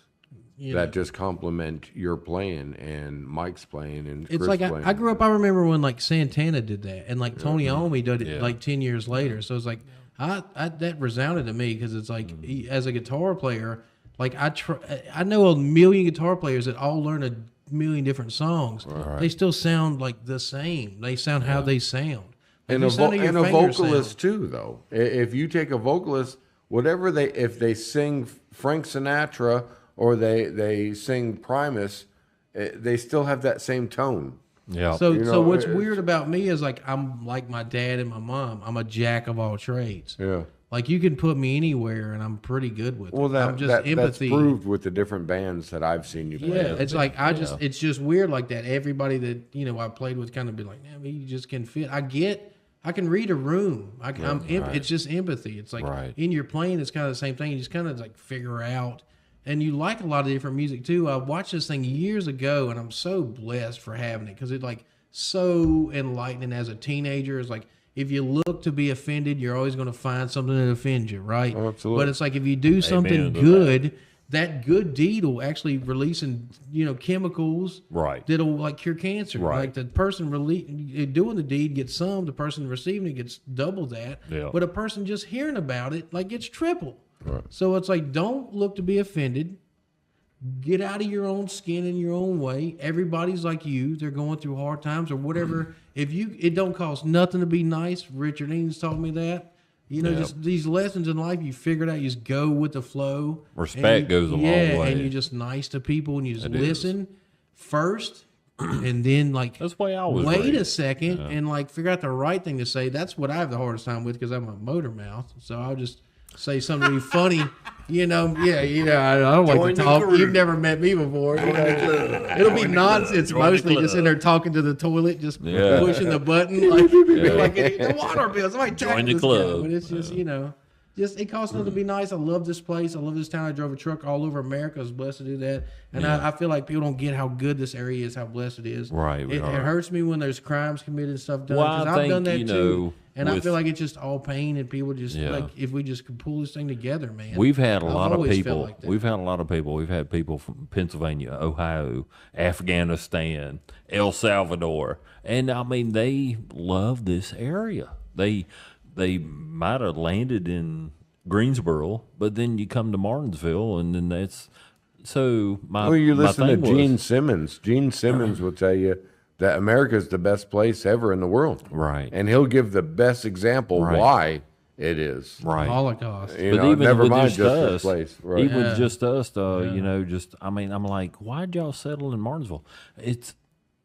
Speaker 3: that just complement your playing and Mike's playing and Chris
Speaker 4: It's like
Speaker 3: playing.
Speaker 4: I grew up. I remember when like Santana did that, and like Tony Iommi did it like 10 years later. So it's like that resounded to me because it's like as a guitar player, like I know a million guitar players that all learn a million different songs. Right. They still sound like the same. They sound how they sound. Like
Speaker 3: and a vocalist too, though. If you take a vocalist, whatever if they sing Frank Sinatra or they sing Primus, they still have that same tone.
Speaker 2: Yeah.
Speaker 4: So what's weird about me is like I'm like my dad and my mom. I'm a jack of all trades.
Speaker 3: Yeah.
Speaker 4: Like you can put me anywhere and I'm pretty good with it.
Speaker 3: Well,
Speaker 4: I'm just empathy.
Speaker 3: that's proved with the different bands that I've seen you play.
Speaker 4: Yeah, it's like it's just weird like that. Everybody that I played with kind of be like, man, you just can fit. I can read a room. It's just empathy. It's like in your playing, it's kind of the same thing. You just kind of like figure out. And you like a lot of different music too. I watched this thing years ago, and I'm so blessed for having it because it's like so enlightening as a teenager. It's like if you look to be offended, you're always going to find something that offends you, right?
Speaker 3: Oh, absolutely.
Speaker 4: But it's like if you do something good, that good deed will actually release chemicals that'll like cure cancer.
Speaker 2: Right.
Speaker 4: Like the person doing the deed gets some, the person receiving it gets double that.
Speaker 2: Yeah.
Speaker 4: But a person just hearing about it like gets triple.
Speaker 3: Right.
Speaker 4: So it's like, don't look to be offended. Get out of your own skin in your own way. Everybody's like you. They're going through hard times or whatever. It don't cost nothing to be nice. Richard Eames taught me that. Just these lessons in life, you figure it out. You just go with the flow.
Speaker 2: Respect goes a long way.
Speaker 4: And you're just nice to people and you just listen first. And then
Speaker 2: that's the way I was
Speaker 4: wait
Speaker 2: raised.
Speaker 4: a second and like figure out the right thing to say. That's what I have the hardest time with because I'm a motor mouth. So I'll just say something really funny, I don't like to talk. You've never met me before. It'll be nonsense mostly, just in there talking to the toilet, just pushing the button like the water bill. Somebody
Speaker 2: join
Speaker 4: the
Speaker 2: club.
Speaker 4: But it's just, it costs nothing to be nice. I love this place. I love this town. I drove a truck all over America. I was blessed to do that. And I feel like people don't get how good this area is, how blessed it is.
Speaker 2: Right.
Speaker 4: It hurts me when there's crimes committed and stuff done.
Speaker 2: Well,
Speaker 4: Because I've done that too. And I
Speaker 2: with-
Speaker 4: feel like it's just all pain and people just like, if we just could pull this thing together, man.
Speaker 2: We've had a
Speaker 4: I've
Speaker 2: lot of
Speaker 4: always felt
Speaker 2: people.
Speaker 4: like that.
Speaker 2: We've had a lot of people. We've had people from Pennsylvania, Ohio, Afghanistan, El Salvador, and I mean they love this area. They might have landed in Greensboro, but then you come to Martinsville, and then that's so.
Speaker 3: Well, you listen to
Speaker 2: my thing
Speaker 3: Gene
Speaker 2: was-
Speaker 3: Simmons. Gene Simmons will tell you that America's the best place ever in the world.
Speaker 2: Right.
Speaker 3: And he'll give the best example why it is.
Speaker 2: right.
Speaker 4: Holocaust.
Speaker 3: You
Speaker 2: But
Speaker 3: know,
Speaker 2: even
Speaker 3: never
Speaker 2: with
Speaker 3: mind
Speaker 2: just
Speaker 3: just
Speaker 2: us,
Speaker 3: this place. Right.
Speaker 2: even with just us, I mean, I'm like, why'd y'all settle in Martinsville? It's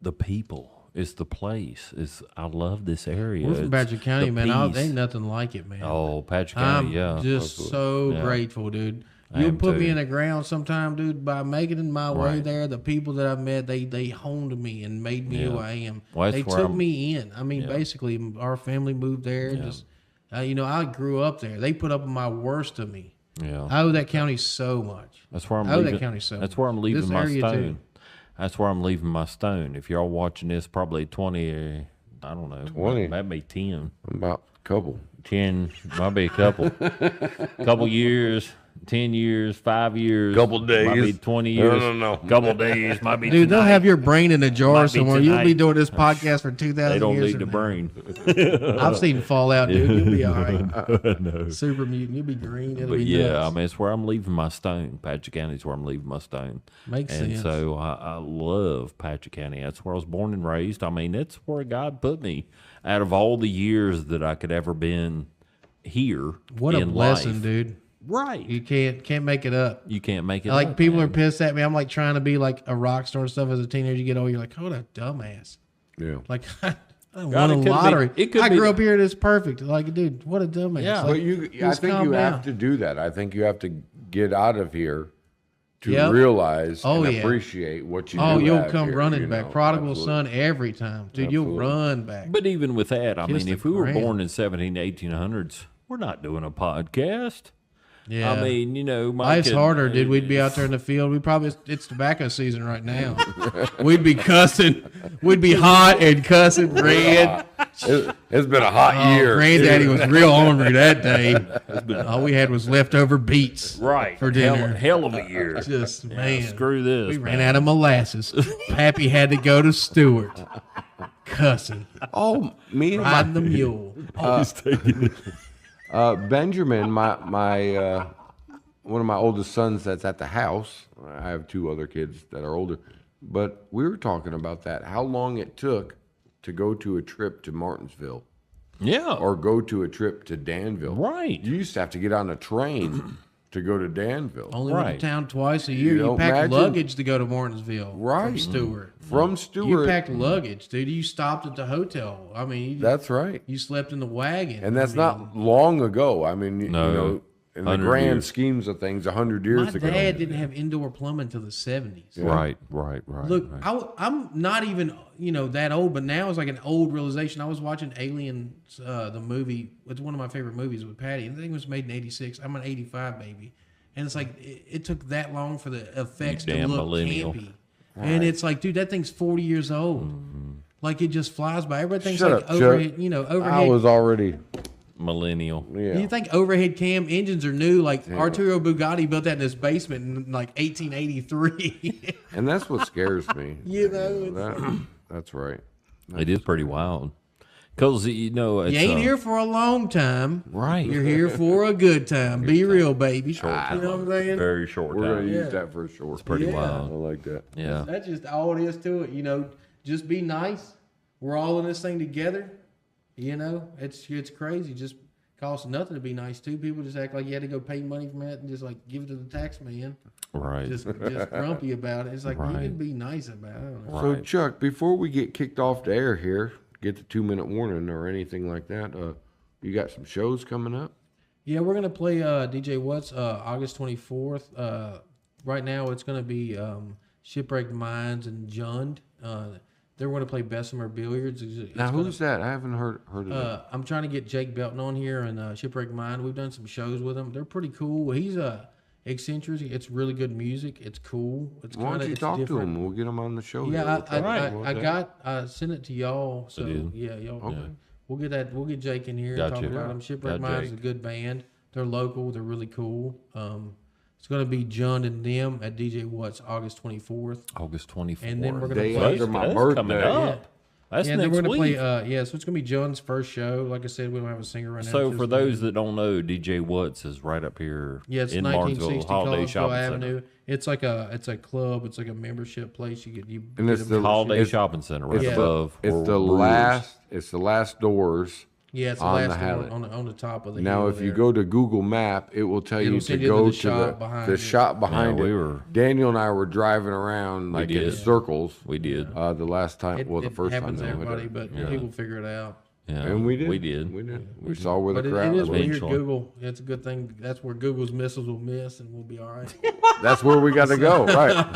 Speaker 2: the people. It's the place. I love this area.
Speaker 4: We're from
Speaker 2: It's
Speaker 4: Patrick County,
Speaker 2: the
Speaker 4: man.
Speaker 2: peace.
Speaker 4: Ain't nothing like it, man.
Speaker 2: Oh, Patrick
Speaker 4: I'm
Speaker 2: County, yeah.
Speaker 4: just so grateful, dude.
Speaker 2: I
Speaker 4: You'll
Speaker 2: am
Speaker 4: put me
Speaker 2: too.
Speaker 4: in the ground sometime, dude. By making it my way
Speaker 2: Right.
Speaker 4: there, the people that I met, they honed me and made me who I am.
Speaker 2: Well, that's
Speaker 4: they
Speaker 2: where
Speaker 4: took
Speaker 2: I'm-
Speaker 4: me in. I mean, basically, our family moved there. And just, I grew up there. They put up with my worst of me.
Speaker 2: Yeah.
Speaker 4: I owe that county so much.
Speaker 2: That's where I'm
Speaker 4: I owe
Speaker 2: leaving.
Speaker 4: that county so
Speaker 2: That's where I'm
Speaker 4: much.
Speaker 2: leaving
Speaker 4: This
Speaker 2: my
Speaker 4: area,
Speaker 2: stone.
Speaker 4: too.
Speaker 2: That's where I'm leaving my stone. If y'all watching this, probably 20, I don't know.
Speaker 3: 20.
Speaker 2: Maybe 10.
Speaker 3: About a couple.
Speaker 2: 10, might be a couple. Couple years, 10 years, 5 years.
Speaker 3: Couple days.
Speaker 2: Might be 20 years.
Speaker 3: No.
Speaker 2: Couple days, might be
Speaker 4: Dude, they'll
Speaker 2: tonight.
Speaker 4: have your brain in a jar
Speaker 2: Might be
Speaker 4: somewhere. You'll be
Speaker 2: tonight.
Speaker 4: doing this podcast for 2,000
Speaker 2: They don't
Speaker 4: years
Speaker 2: need the
Speaker 4: from now.
Speaker 2: brain.
Speaker 4: I've seen Fallout, dude. You'll be all right. Super mutant. You'll be green. It'll
Speaker 2: But
Speaker 4: be
Speaker 2: yeah,
Speaker 4: nuts.
Speaker 2: I mean, it's where I'm leaving my stone. Patrick County is where I'm leaving my stone.
Speaker 4: Makes
Speaker 2: and
Speaker 4: sense.
Speaker 2: so I love Patrick County. That's where I was born and raised. I mean, that's where God put me. Out of all the years that I could ever been here,
Speaker 4: What a
Speaker 2: in
Speaker 4: blessing,
Speaker 2: life.
Speaker 4: dude.
Speaker 2: Right?
Speaker 4: You can't make it up.
Speaker 2: You can't make it.
Speaker 4: Like
Speaker 2: up,
Speaker 4: people
Speaker 2: man.
Speaker 4: are pissed at me. I'm like trying to be like a rock star and stuff as a teenager. You get older, you're like, oh, that dumbass.
Speaker 3: Yeah.
Speaker 4: Like I
Speaker 2: God,
Speaker 4: won a
Speaker 2: it could be-
Speaker 4: lottery.
Speaker 2: it could
Speaker 4: I
Speaker 2: be-
Speaker 4: grew up here and it's perfect. Like, dude, what a dumbass.
Speaker 2: Yeah.
Speaker 4: Like,
Speaker 3: But I
Speaker 4: just
Speaker 3: think
Speaker 4: calm
Speaker 3: you
Speaker 4: down.
Speaker 3: have to do that. I think you have to get out of here to
Speaker 4: Yep.
Speaker 3: realize
Speaker 4: Oh,
Speaker 3: and
Speaker 4: yeah.
Speaker 3: appreciate what you
Speaker 4: Oh,
Speaker 3: do
Speaker 4: you'll
Speaker 3: have
Speaker 4: come
Speaker 3: here,
Speaker 4: running
Speaker 3: you
Speaker 4: back.
Speaker 3: know.
Speaker 4: Prodigal
Speaker 3: Absolutely.
Speaker 4: son every time. Dude, you'll
Speaker 3: Absolutely.
Speaker 4: run back.
Speaker 2: But even with that, I
Speaker 4: Kiss
Speaker 2: mean,
Speaker 4: the
Speaker 2: if we were
Speaker 4: ground.
Speaker 2: born in 1800s, we're not doing a podcast.
Speaker 4: Yeah.
Speaker 2: I mean, you know, my
Speaker 4: Life's
Speaker 2: kid-
Speaker 4: harder, dude. We'd be out there in the field. It's tobacco season right now. We'd be cussing. We'd be hot and cussing red.
Speaker 3: It's been a hot year.
Speaker 4: Granddaddy was real ornery that day. All we had was leftover beets.
Speaker 2: right
Speaker 4: for dinner.
Speaker 2: Hell of a year.
Speaker 4: Just, man.
Speaker 2: Screw this.
Speaker 4: We ran
Speaker 2: man.
Speaker 4: out of molasses. Pappy had to go to Stewart. Cussing.
Speaker 3: Oh, me and
Speaker 4: Riding the mule.
Speaker 3: Benjamin, my one of my oldest sons that's at the house. I have 2 other kids that are older, but we were talking about that. How long it took to go to a trip to Martinsville
Speaker 2: Yeah.
Speaker 3: or go to a trip to Danville.
Speaker 2: Right.
Speaker 3: You used to have to get on a train to go to Danville.
Speaker 4: Only went
Speaker 2: Right.
Speaker 4: to town twice a year.
Speaker 3: You
Speaker 4: You
Speaker 3: don't
Speaker 4: packed
Speaker 3: imagine-
Speaker 4: luggage to go to Martinsville from
Speaker 3: Right.
Speaker 4: Stewart.
Speaker 3: From
Speaker 4: You
Speaker 3: Stewart.
Speaker 4: packed luggage, dude. You stopped at the hotel. I mean,
Speaker 3: That's right.
Speaker 4: you slept in the wagon.
Speaker 3: And that's
Speaker 4: I mean,
Speaker 3: not long ago. I mean,
Speaker 2: No.
Speaker 3: you know, in the
Speaker 2: 100
Speaker 3: grand
Speaker 2: years.
Speaker 3: schemes of things, 100 years
Speaker 4: My
Speaker 3: ago.
Speaker 4: dad didn't have indoor plumbing until the 70s.
Speaker 2: Right.
Speaker 4: Look,
Speaker 2: right.
Speaker 4: I'm not even, that old, but now it's like an old realization. I was watching Aliens, the movie. It's one of my favorite movies with Patty. And the thing was made in 86. I'm an 85 baby. And it's like, it took that long for the effects to
Speaker 2: damn
Speaker 4: look
Speaker 2: millennial.
Speaker 4: campy. And it's like, dude, that thing's 40 years old. Like, it just flies by. Everything's
Speaker 3: Shut
Speaker 4: like
Speaker 3: up, Chuck.
Speaker 4: overhead,
Speaker 3: I
Speaker 4: overhead.
Speaker 3: was already,
Speaker 2: Millennial.
Speaker 3: yeah.
Speaker 4: You think overhead cam engines are new? Like, Arturo Bugatti built that in his basement in like 1883.
Speaker 3: And that's what scares me. That's right.
Speaker 2: It is pretty wild. Because, it's,
Speaker 4: You ain't here for a long time.
Speaker 2: Right.
Speaker 4: You're here for a good time. Be real, baby. You know what I'm saying?
Speaker 2: very short
Speaker 3: We're
Speaker 2: time.
Speaker 3: going to
Speaker 4: Yeah.
Speaker 3: use that for a short.
Speaker 2: Pretty
Speaker 4: Yeah.
Speaker 3: I
Speaker 2: wild.
Speaker 3: like that.
Speaker 2: Yeah.
Speaker 4: That's just all it is to it. Just be nice. We're all in this thing together. It's crazy. Just costs nothing to be nice too. People just act like you had to go pay money from that and just like give it to the tax man.
Speaker 2: Right.
Speaker 4: Just grumpy about it. It's like you
Speaker 2: Right.
Speaker 4: can be nice about it. I don't know.
Speaker 3: So,
Speaker 2: Right.
Speaker 3: Chuck, before we get kicked off the air here, get the 2-minute warning or anything like that, you got some shows coming up?
Speaker 4: Yeah, we're gonna play DJ Watts August 24th. Right now, it's gonna be Shipwrecked Minds and Jund. They're going to play Bessemer Billiards.
Speaker 3: Now, who's that? I haven't heard of that.
Speaker 4: I'm trying to get Jake Belton on here and Shipwrecked Mind. We've done some shows with him. They're pretty cool. He's eccentric. It's really good music. It's cool. It's
Speaker 3: Why don't you talk
Speaker 4: different.
Speaker 3: to him? We'll get him on the show.
Speaker 4: Yeah,
Speaker 3: here. We'll talk about that.
Speaker 4: I sent it to y'all. So
Speaker 2: did?
Speaker 4: yeah, y'all.
Speaker 3: Okay.
Speaker 4: We'll get that. We'll get Jake in here and
Speaker 2: Gotcha.
Speaker 4: talk about him. Shipwrecked
Speaker 2: Got
Speaker 4: Mind is a
Speaker 2: Jake.
Speaker 4: good band. They're local. They're really cool. It's going to be John and them at DJ Watts August 24th.
Speaker 2: August 24th.
Speaker 4: And then we're gonna
Speaker 3: Day
Speaker 4: play.
Speaker 3: after my
Speaker 2: That's
Speaker 3: birthday.
Speaker 2: coming up. That's
Speaker 4: Yeah, then
Speaker 2: next
Speaker 4: we're gonna
Speaker 2: week.
Speaker 4: play. So it's gonna be John's first show. Like I said, we don't have a singer right now.
Speaker 2: So
Speaker 4: It's
Speaker 2: for
Speaker 4: just
Speaker 2: those that don't know, DJ Watts is right up here
Speaker 4: it's
Speaker 2: in
Speaker 4: 1960
Speaker 2: Martinsville, Holiday
Speaker 4: Collinsville
Speaker 2: Shopping
Speaker 4: Avenue.
Speaker 2: Center.
Speaker 4: It's like a club. It's like a membership place. You
Speaker 3: And
Speaker 4: get
Speaker 3: it's
Speaker 4: a
Speaker 3: the
Speaker 4: membership.
Speaker 2: Holiday
Speaker 3: It's-
Speaker 2: Shopping Center right
Speaker 4: it's the-
Speaker 2: above.
Speaker 3: It's
Speaker 2: where
Speaker 3: the
Speaker 2: Brewers-
Speaker 3: last. It's the last doors.
Speaker 4: Yeah, it's the
Speaker 3: on
Speaker 4: last
Speaker 3: the
Speaker 4: one
Speaker 3: Hallett.
Speaker 4: on the top of the
Speaker 3: Now,
Speaker 4: hill
Speaker 3: if you
Speaker 4: there.
Speaker 3: go to Google Map, it will tell
Speaker 4: It'll
Speaker 3: you to
Speaker 4: send you
Speaker 3: go
Speaker 4: to
Speaker 3: to
Speaker 4: the shop behind
Speaker 3: the
Speaker 4: it.
Speaker 3: shop behind
Speaker 2: Yeah,
Speaker 3: it.
Speaker 2: we were-
Speaker 3: Daniel and I were driving around like in
Speaker 2: did.
Speaker 3: circles.
Speaker 2: We did.
Speaker 3: The last time,
Speaker 4: It,
Speaker 3: well, the
Speaker 4: it
Speaker 3: first time
Speaker 4: happens to
Speaker 3: that we
Speaker 4: everybody,
Speaker 3: did.
Speaker 4: but people figure it out.
Speaker 2: Yeah,
Speaker 3: And we did.
Speaker 2: We did.
Speaker 3: We did. We saw where the
Speaker 4: But
Speaker 3: crowd
Speaker 4: it is
Speaker 3: was.
Speaker 4: weird.
Speaker 2: Eventually.
Speaker 4: Google. It's a good thing. That's where Google's missiles will miss, and we'll be all right.
Speaker 3: That's where we got to go. Right.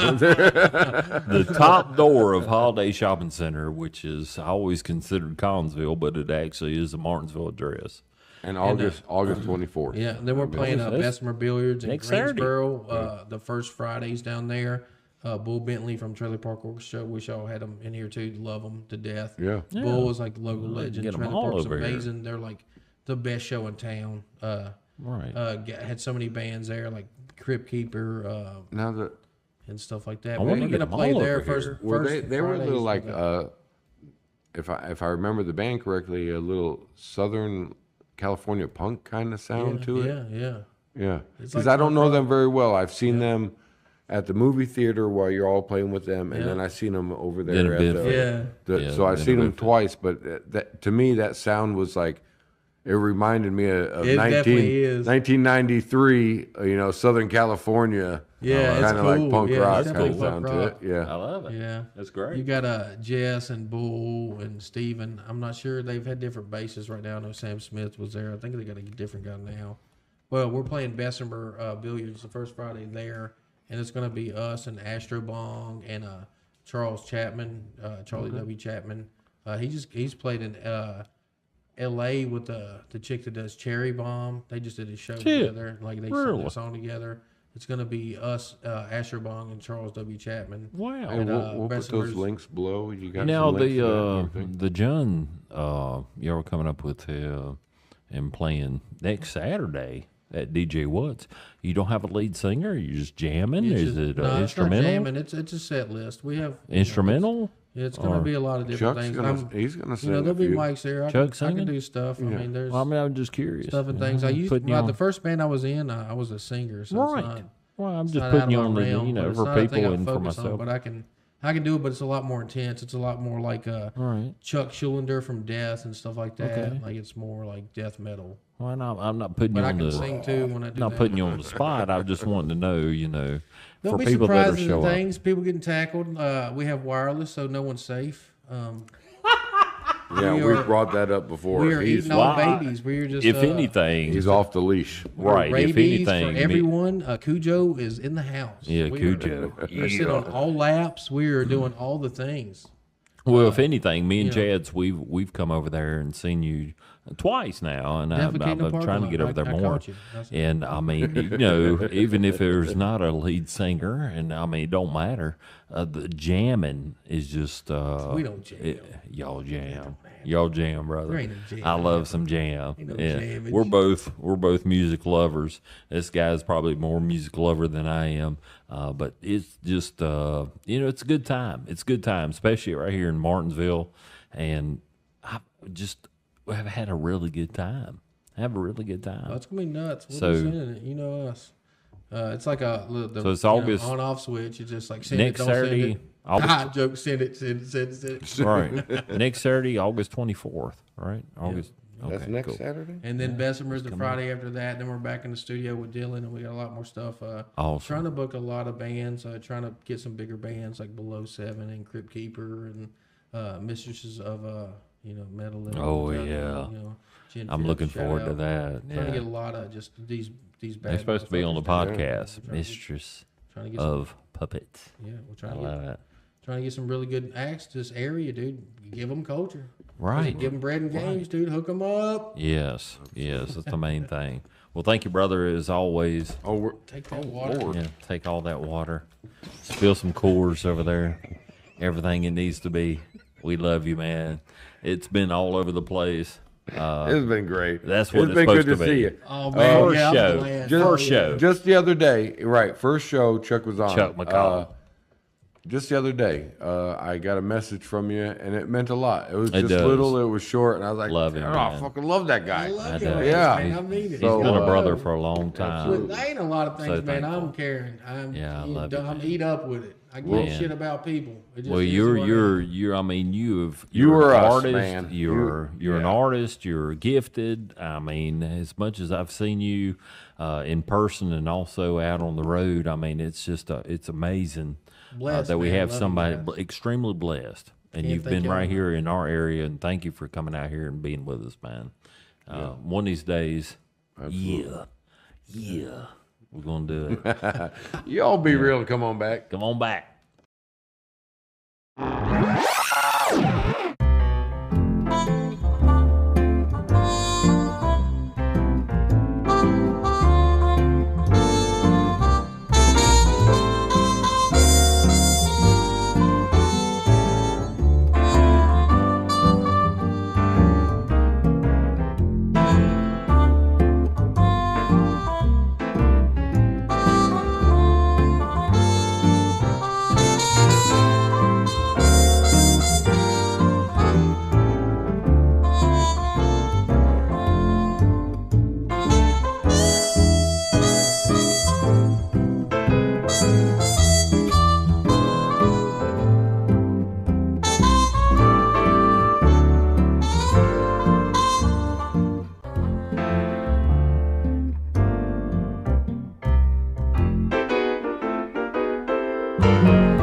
Speaker 2: The top door of Holiday Shopping Center, which is always considered Collinsville, but it actually is a Martinsville address.
Speaker 3: And August 24th.
Speaker 4: Yeah, and then we're playing
Speaker 2: That's
Speaker 4: Bessemer Billiards in
Speaker 2: next Saturday.
Speaker 4: Greensboro. The first Fridays down there. Bull Bentley from Trailer Park Orchestra. Wish y'all had them in here too. Love them to death.
Speaker 3: Yeah.
Speaker 4: Bull is like the local legend.
Speaker 2: get 'em
Speaker 4: Trailer
Speaker 2: all
Speaker 4: Park's
Speaker 2: over here.
Speaker 4: amazing. They're like the best show in town.
Speaker 2: Right.
Speaker 4: Had so many bands there, like Crypt Keeper
Speaker 3: Now that
Speaker 4: and stuff like that.
Speaker 2: I wanna
Speaker 4: We're
Speaker 2: get
Speaker 4: gonna
Speaker 2: 'em
Speaker 4: play
Speaker 2: all
Speaker 4: there
Speaker 2: over
Speaker 4: first.
Speaker 2: here.
Speaker 3: were
Speaker 4: first
Speaker 3: they were a little
Speaker 4: Fridays.
Speaker 3: like if I remember the band correctly, a little Southern California punk kind of sound to it.
Speaker 4: Yeah.
Speaker 3: Yeah,
Speaker 4: It's
Speaker 3: because
Speaker 4: like
Speaker 3: I don't
Speaker 4: punk
Speaker 3: know
Speaker 4: rock.
Speaker 3: them very well. I've seen them at the movie theater while you're all playing with them, and
Speaker 4: Yeah.
Speaker 3: then I've seen them over
Speaker 2: Been
Speaker 3: there
Speaker 2: a
Speaker 3: at
Speaker 2: bit
Speaker 3: the,
Speaker 2: for-
Speaker 4: Yeah.
Speaker 2: Yeah,
Speaker 3: so I've
Speaker 2: been a
Speaker 3: seen
Speaker 2: bit
Speaker 3: them
Speaker 2: for-
Speaker 3: twice. But that to me, that sound was like it reminded me of
Speaker 4: It definitely is.
Speaker 3: 1993. Southern California.
Speaker 4: Yeah, it's
Speaker 3: kind of like
Speaker 4: cool.
Speaker 3: punk
Speaker 4: Yeah,
Speaker 3: rock
Speaker 4: it's
Speaker 3: kind of
Speaker 4: definitely
Speaker 3: sound
Speaker 4: punk
Speaker 3: to it.
Speaker 4: rock.
Speaker 2: I
Speaker 3: Yeah,
Speaker 2: love it.
Speaker 4: Yeah.
Speaker 2: That's great.
Speaker 4: You got Jess and Bull and Steven. I'm not sure. They've had different bases right now. I know Sam Smith was there. I think they got a different guy now. Well, we're playing Bessemer Billiards the first Friday there, and it's going to be us and Astro Bong and Charles Chapman, Charlie W. Chapman. He's played in L.A. with the chick that does Cherry Bomb. They just did a show
Speaker 2: Shit.
Speaker 4: together. Like they
Speaker 2: Really?
Speaker 4: sang a song together. It's gonna be us, Asher Bong and Charles W. Chapman.
Speaker 2: Wow.
Speaker 3: And we'll put those links below. You got
Speaker 2: Now
Speaker 3: some links to that and everything?
Speaker 2: the John y'all coming up with and playing next Saturday at DJ Watts. You don't have a lead singer? You just jamming? Is it
Speaker 4: No, it's not
Speaker 2: instrumental?
Speaker 4: jamming. It's a set list. We have
Speaker 2: Instrumental?
Speaker 4: it's gonna be a lot of different
Speaker 3: Chuck's
Speaker 4: things.
Speaker 3: he's gonna sing.
Speaker 4: There'll be
Speaker 3: a few.
Speaker 4: mics there. I
Speaker 2: Chuck
Speaker 4: can
Speaker 2: singing?
Speaker 4: do stuff. I mean, there's
Speaker 2: I'm just curious.
Speaker 4: stuff and things. I used
Speaker 2: Putting you
Speaker 4: the
Speaker 2: on-
Speaker 4: first band I was in. I was a singer, so it's
Speaker 2: Right.
Speaker 4: not.
Speaker 2: Well, I'm
Speaker 4: It's
Speaker 2: just
Speaker 4: not
Speaker 2: putting
Speaker 4: out
Speaker 2: you
Speaker 4: of
Speaker 2: on
Speaker 4: my
Speaker 2: the,
Speaker 4: realm, but it's
Speaker 2: for
Speaker 4: not a thing
Speaker 2: people
Speaker 4: I
Speaker 2: and for
Speaker 4: focus on,
Speaker 2: myself.
Speaker 4: but I can do it, but it's a lot more intense. It's a lot more like
Speaker 2: Right.
Speaker 4: Chuck Schuldiner from Death and stuff like that.
Speaker 2: Okay.
Speaker 4: Like it's more like death metal.
Speaker 2: Well, I'm not putting
Speaker 4: But
Speaker 2: you
Speaker 4: I
Speaker 2: on
Speaker 4: can
Speaker 2: the
Speaker 4: sing too when I do
Speaker 2: not
Speaker 4: that.
Speaker 2: putting you on the spot. I just wanting to know,
Speaker 4: There'll
Speaker 2: for
Speaker 4: be
Speaker 2: people that are
Speaker 4: surprises and
Speaker 2: showing up.
Speaker 4: things. People getting tackled. We have wireless, so no one's safe.
Speaker 3: Yeah,
Speaker 4: we
Speaker 3: we've
Speaker 4: are-
Speaker 3: brought that up before.
Speaker 4: We are
Speaker 3: He's,
Speaker 4: eating all
Speaker 2: Wow.
Speaker 4: babies. We are just
Speaker 2: If anything,
Speaker 3: he's off the leash.
Speaker 2: right? If
Speaker 4: rabies
Speaker 2: anything,
Speaker 4: for everyone. Cujo is in the house.
Speaker 2: Yeah,
Speaker 4: We
Speaker 2: Cujo.
Speaker 4: We're sitting on all laps. We are doing all the things.
Speaker 2: Well, if anything, me and
Speaker 4: you know.
Speaker 2: Chad's we've come over there and seen you twice now, and I've
Speaker 4: Defecate in the
Speaker 2: been
Speaker 4: parking
Speaker 2: trying to
Speaker 4: lot.
Speaker 2: get over there
Speaker 4: I
Speaker 2: more.
Speaker 4: caught you. That's-
Speaker 2: And I mean, even if there's not a lead singer, and I mean, it don't matter. The jamming is just
Speaker 4: We don't jam.
Speaker 2: y'all jam, brother.
Speaker 4: There ain't no jam.
Speaker 2: I love some jam.
Speaker 4: Ain't no
Speaker 2: Yeah,
Speaker 4: jammage.
Speaker 2: we're both music lovers. This guy's probably more music lover than I am. But it's just it's a good time. It's a good time, especially right here in Martinsville, and I just have had a really good time. Have a really good time.
Speaker 4: Oh, it's gonna be nuts. We'll
Speaker 2: So-
Speaker 4: be sending it. You know us. It's like the
Speaker 2: So it's August-
Speaker 4: on-off switch. It's just like send
Speaker 2: Next
Speaker 4: it, don't
Speaker 2: Saturday,
Speaker 4: send it.
Speaker 2: August-
Speaker 4: Joke. Send it.
Speaker 2: Right. Next Saturday, August 24th. Right. August.
Speaker 3: That's
Speaker 2: Okay,
Speaker 3: next
Speaker 2: cool.
Speaker 3: Saturday.
Speaker 4: And then Bessemer's the Friday after that. Then we're back in the studio with Dylan, and we got a lot more stuff.
Speaker 2: Awesome.
Speaker 4: Trying to book a lot of bands. Trying to get some bigger bands like Below Seven and Crypt Keeper and Mistresses of Metal. and,
Speaker 2: Oh,
Speaker 4: you
Speaker 2: yeah.
Speaker 4: know, Gin
Speaker 2: I'm
Speaker 4: Fizz,
Speaker 2: looking
Speaker 4: shout
Speaker 2: forward to
Speaker 4: out.
Speaker 2: that.
Speaker 4: Trying to get a
Speaker 2: Yeah.
Speaker 4: lot of just these bad.
Speaker 2: They're supposed to be on the
Speaker 4: motherfuckers.
Speaker 2: podcast,
Speaker 4: Trying to get-
Speaker 2: Mistress
Speaker 4: Trying to get some,
Speaker 2: of Puppets.
Speaker 4: yeah, we're
Speaker 2: I
Speaker 4: trying to
Speaker 2: love
Speaker 4: get
Speaker 2: that.
Speaker 4: trying to get some really good acts to this area, dude. Give them culture.
Speaker 2: Right.
Speaker 4: Give them bread and games, dude. Hook them up.
Speaker 2: Yes, that's the main thing. Well, thank you, brother, as always.
Speaker 3: Oh, we're
Speaker 4: Take that water.
Speaker 2: Yeah, take all that water, spill some Coors over there, everything it needs to be. We love you, man. It's been all over the place.
Speaker 3: it's been great.
Speaker 2: That's what
Speaker 3: it's
Speaker 2: it's
Speaker 3: been
Speaker 2: supposed
Speaker 3: good
Speaker 2: to
Speaker 3: to
Speaker 2: be.
Speaker 3: see you.
Speaker 4: Oh man,
Speaker 2: First
Speaker 4: yeah, I'm
Speaker 2: show.
Speaker 4: glad.
Speaker 2: Just-
Speaker 4: Oh,
Speaker 2: First
Speaker 4: yeah.
Speaker 2: show.
Speaker 3: Just the other day, right? First show, Chuck was on.
Speaker 2: Chuck McCall.
Speaker 3: Just the other day, I got a message from you, and it meant a lot. It was
Speaker 2: It
Speaker 3: just
Speaker 2: does.
Speaker 3: little, it was short, and I was like,
Speaker 2: Love him,
Speaker 3: oh,
Speaker 2: man.
Speaker 3: I fucking love that guy.
Speaker 4: I love
Speaker 2: I
Speaker 4: you,
Speaker 2: do.
Speaker 4: man.
Speaker 3: Yeah.
Speaker 4: I mean it.
Speaker 2: He's
Speaker 3: So,
Speaker 2: been a
Speaker 3: uh,
Speaker 2: brother for a long time.
Speaker 4: Look, there ain't a lot of things,
Speaker 2: So
Speaker 4: man.
Speaker 2: thankful.
Speaker 4: I'm caring. I'm,
Speaker 2: Yeah, I love you,
Speaker 4: I'm
Speaker 2: man.
Speaker 4: eat up with it. I give
Speaker 2: Well,
Speaker 4: a shit about people. It just
Speaker 2: Well,
Speaker 4: is
Speaker 2: you're
Speaker 4: what it is.
Speaker 2: you're. I mean,
Speaker 3: You
Speaker 2: you're
Speaker 3: were
Speaker 2: an
Speaker 3: us,
Speaker 2: artist.
Speaker 3: man.
Speaker 2: You're an
Speaker 3: Yeah.
Speaker 2: artist. You're gifted. I mean, as much as I've seen you in person and also out on the road, I mean, it's just it's amazing
Speaker 4: Blessed,
Speaker 2: that we
Speaker 4: man.
Speaker 2: have
Speaker 4: Love you
Speaker 2: somebody
Speaker 4: guys.
Speaker 2: extremely blessed, and
Speaker 4: Can't
Speaker 2: you've
Speaker 4: thank
Speaker 2: been
Speaker 4: y'all
Speaker 2: right
Speaker 4: enough.
Speaker 2: here in our area. And thank you for coming out here and being with us, man. One of these days, yeah, we're gonna do it.
Speaker 3: Y'all be real and come on back.
Speaker 2: Come on back.
Speaker 6: Thank you.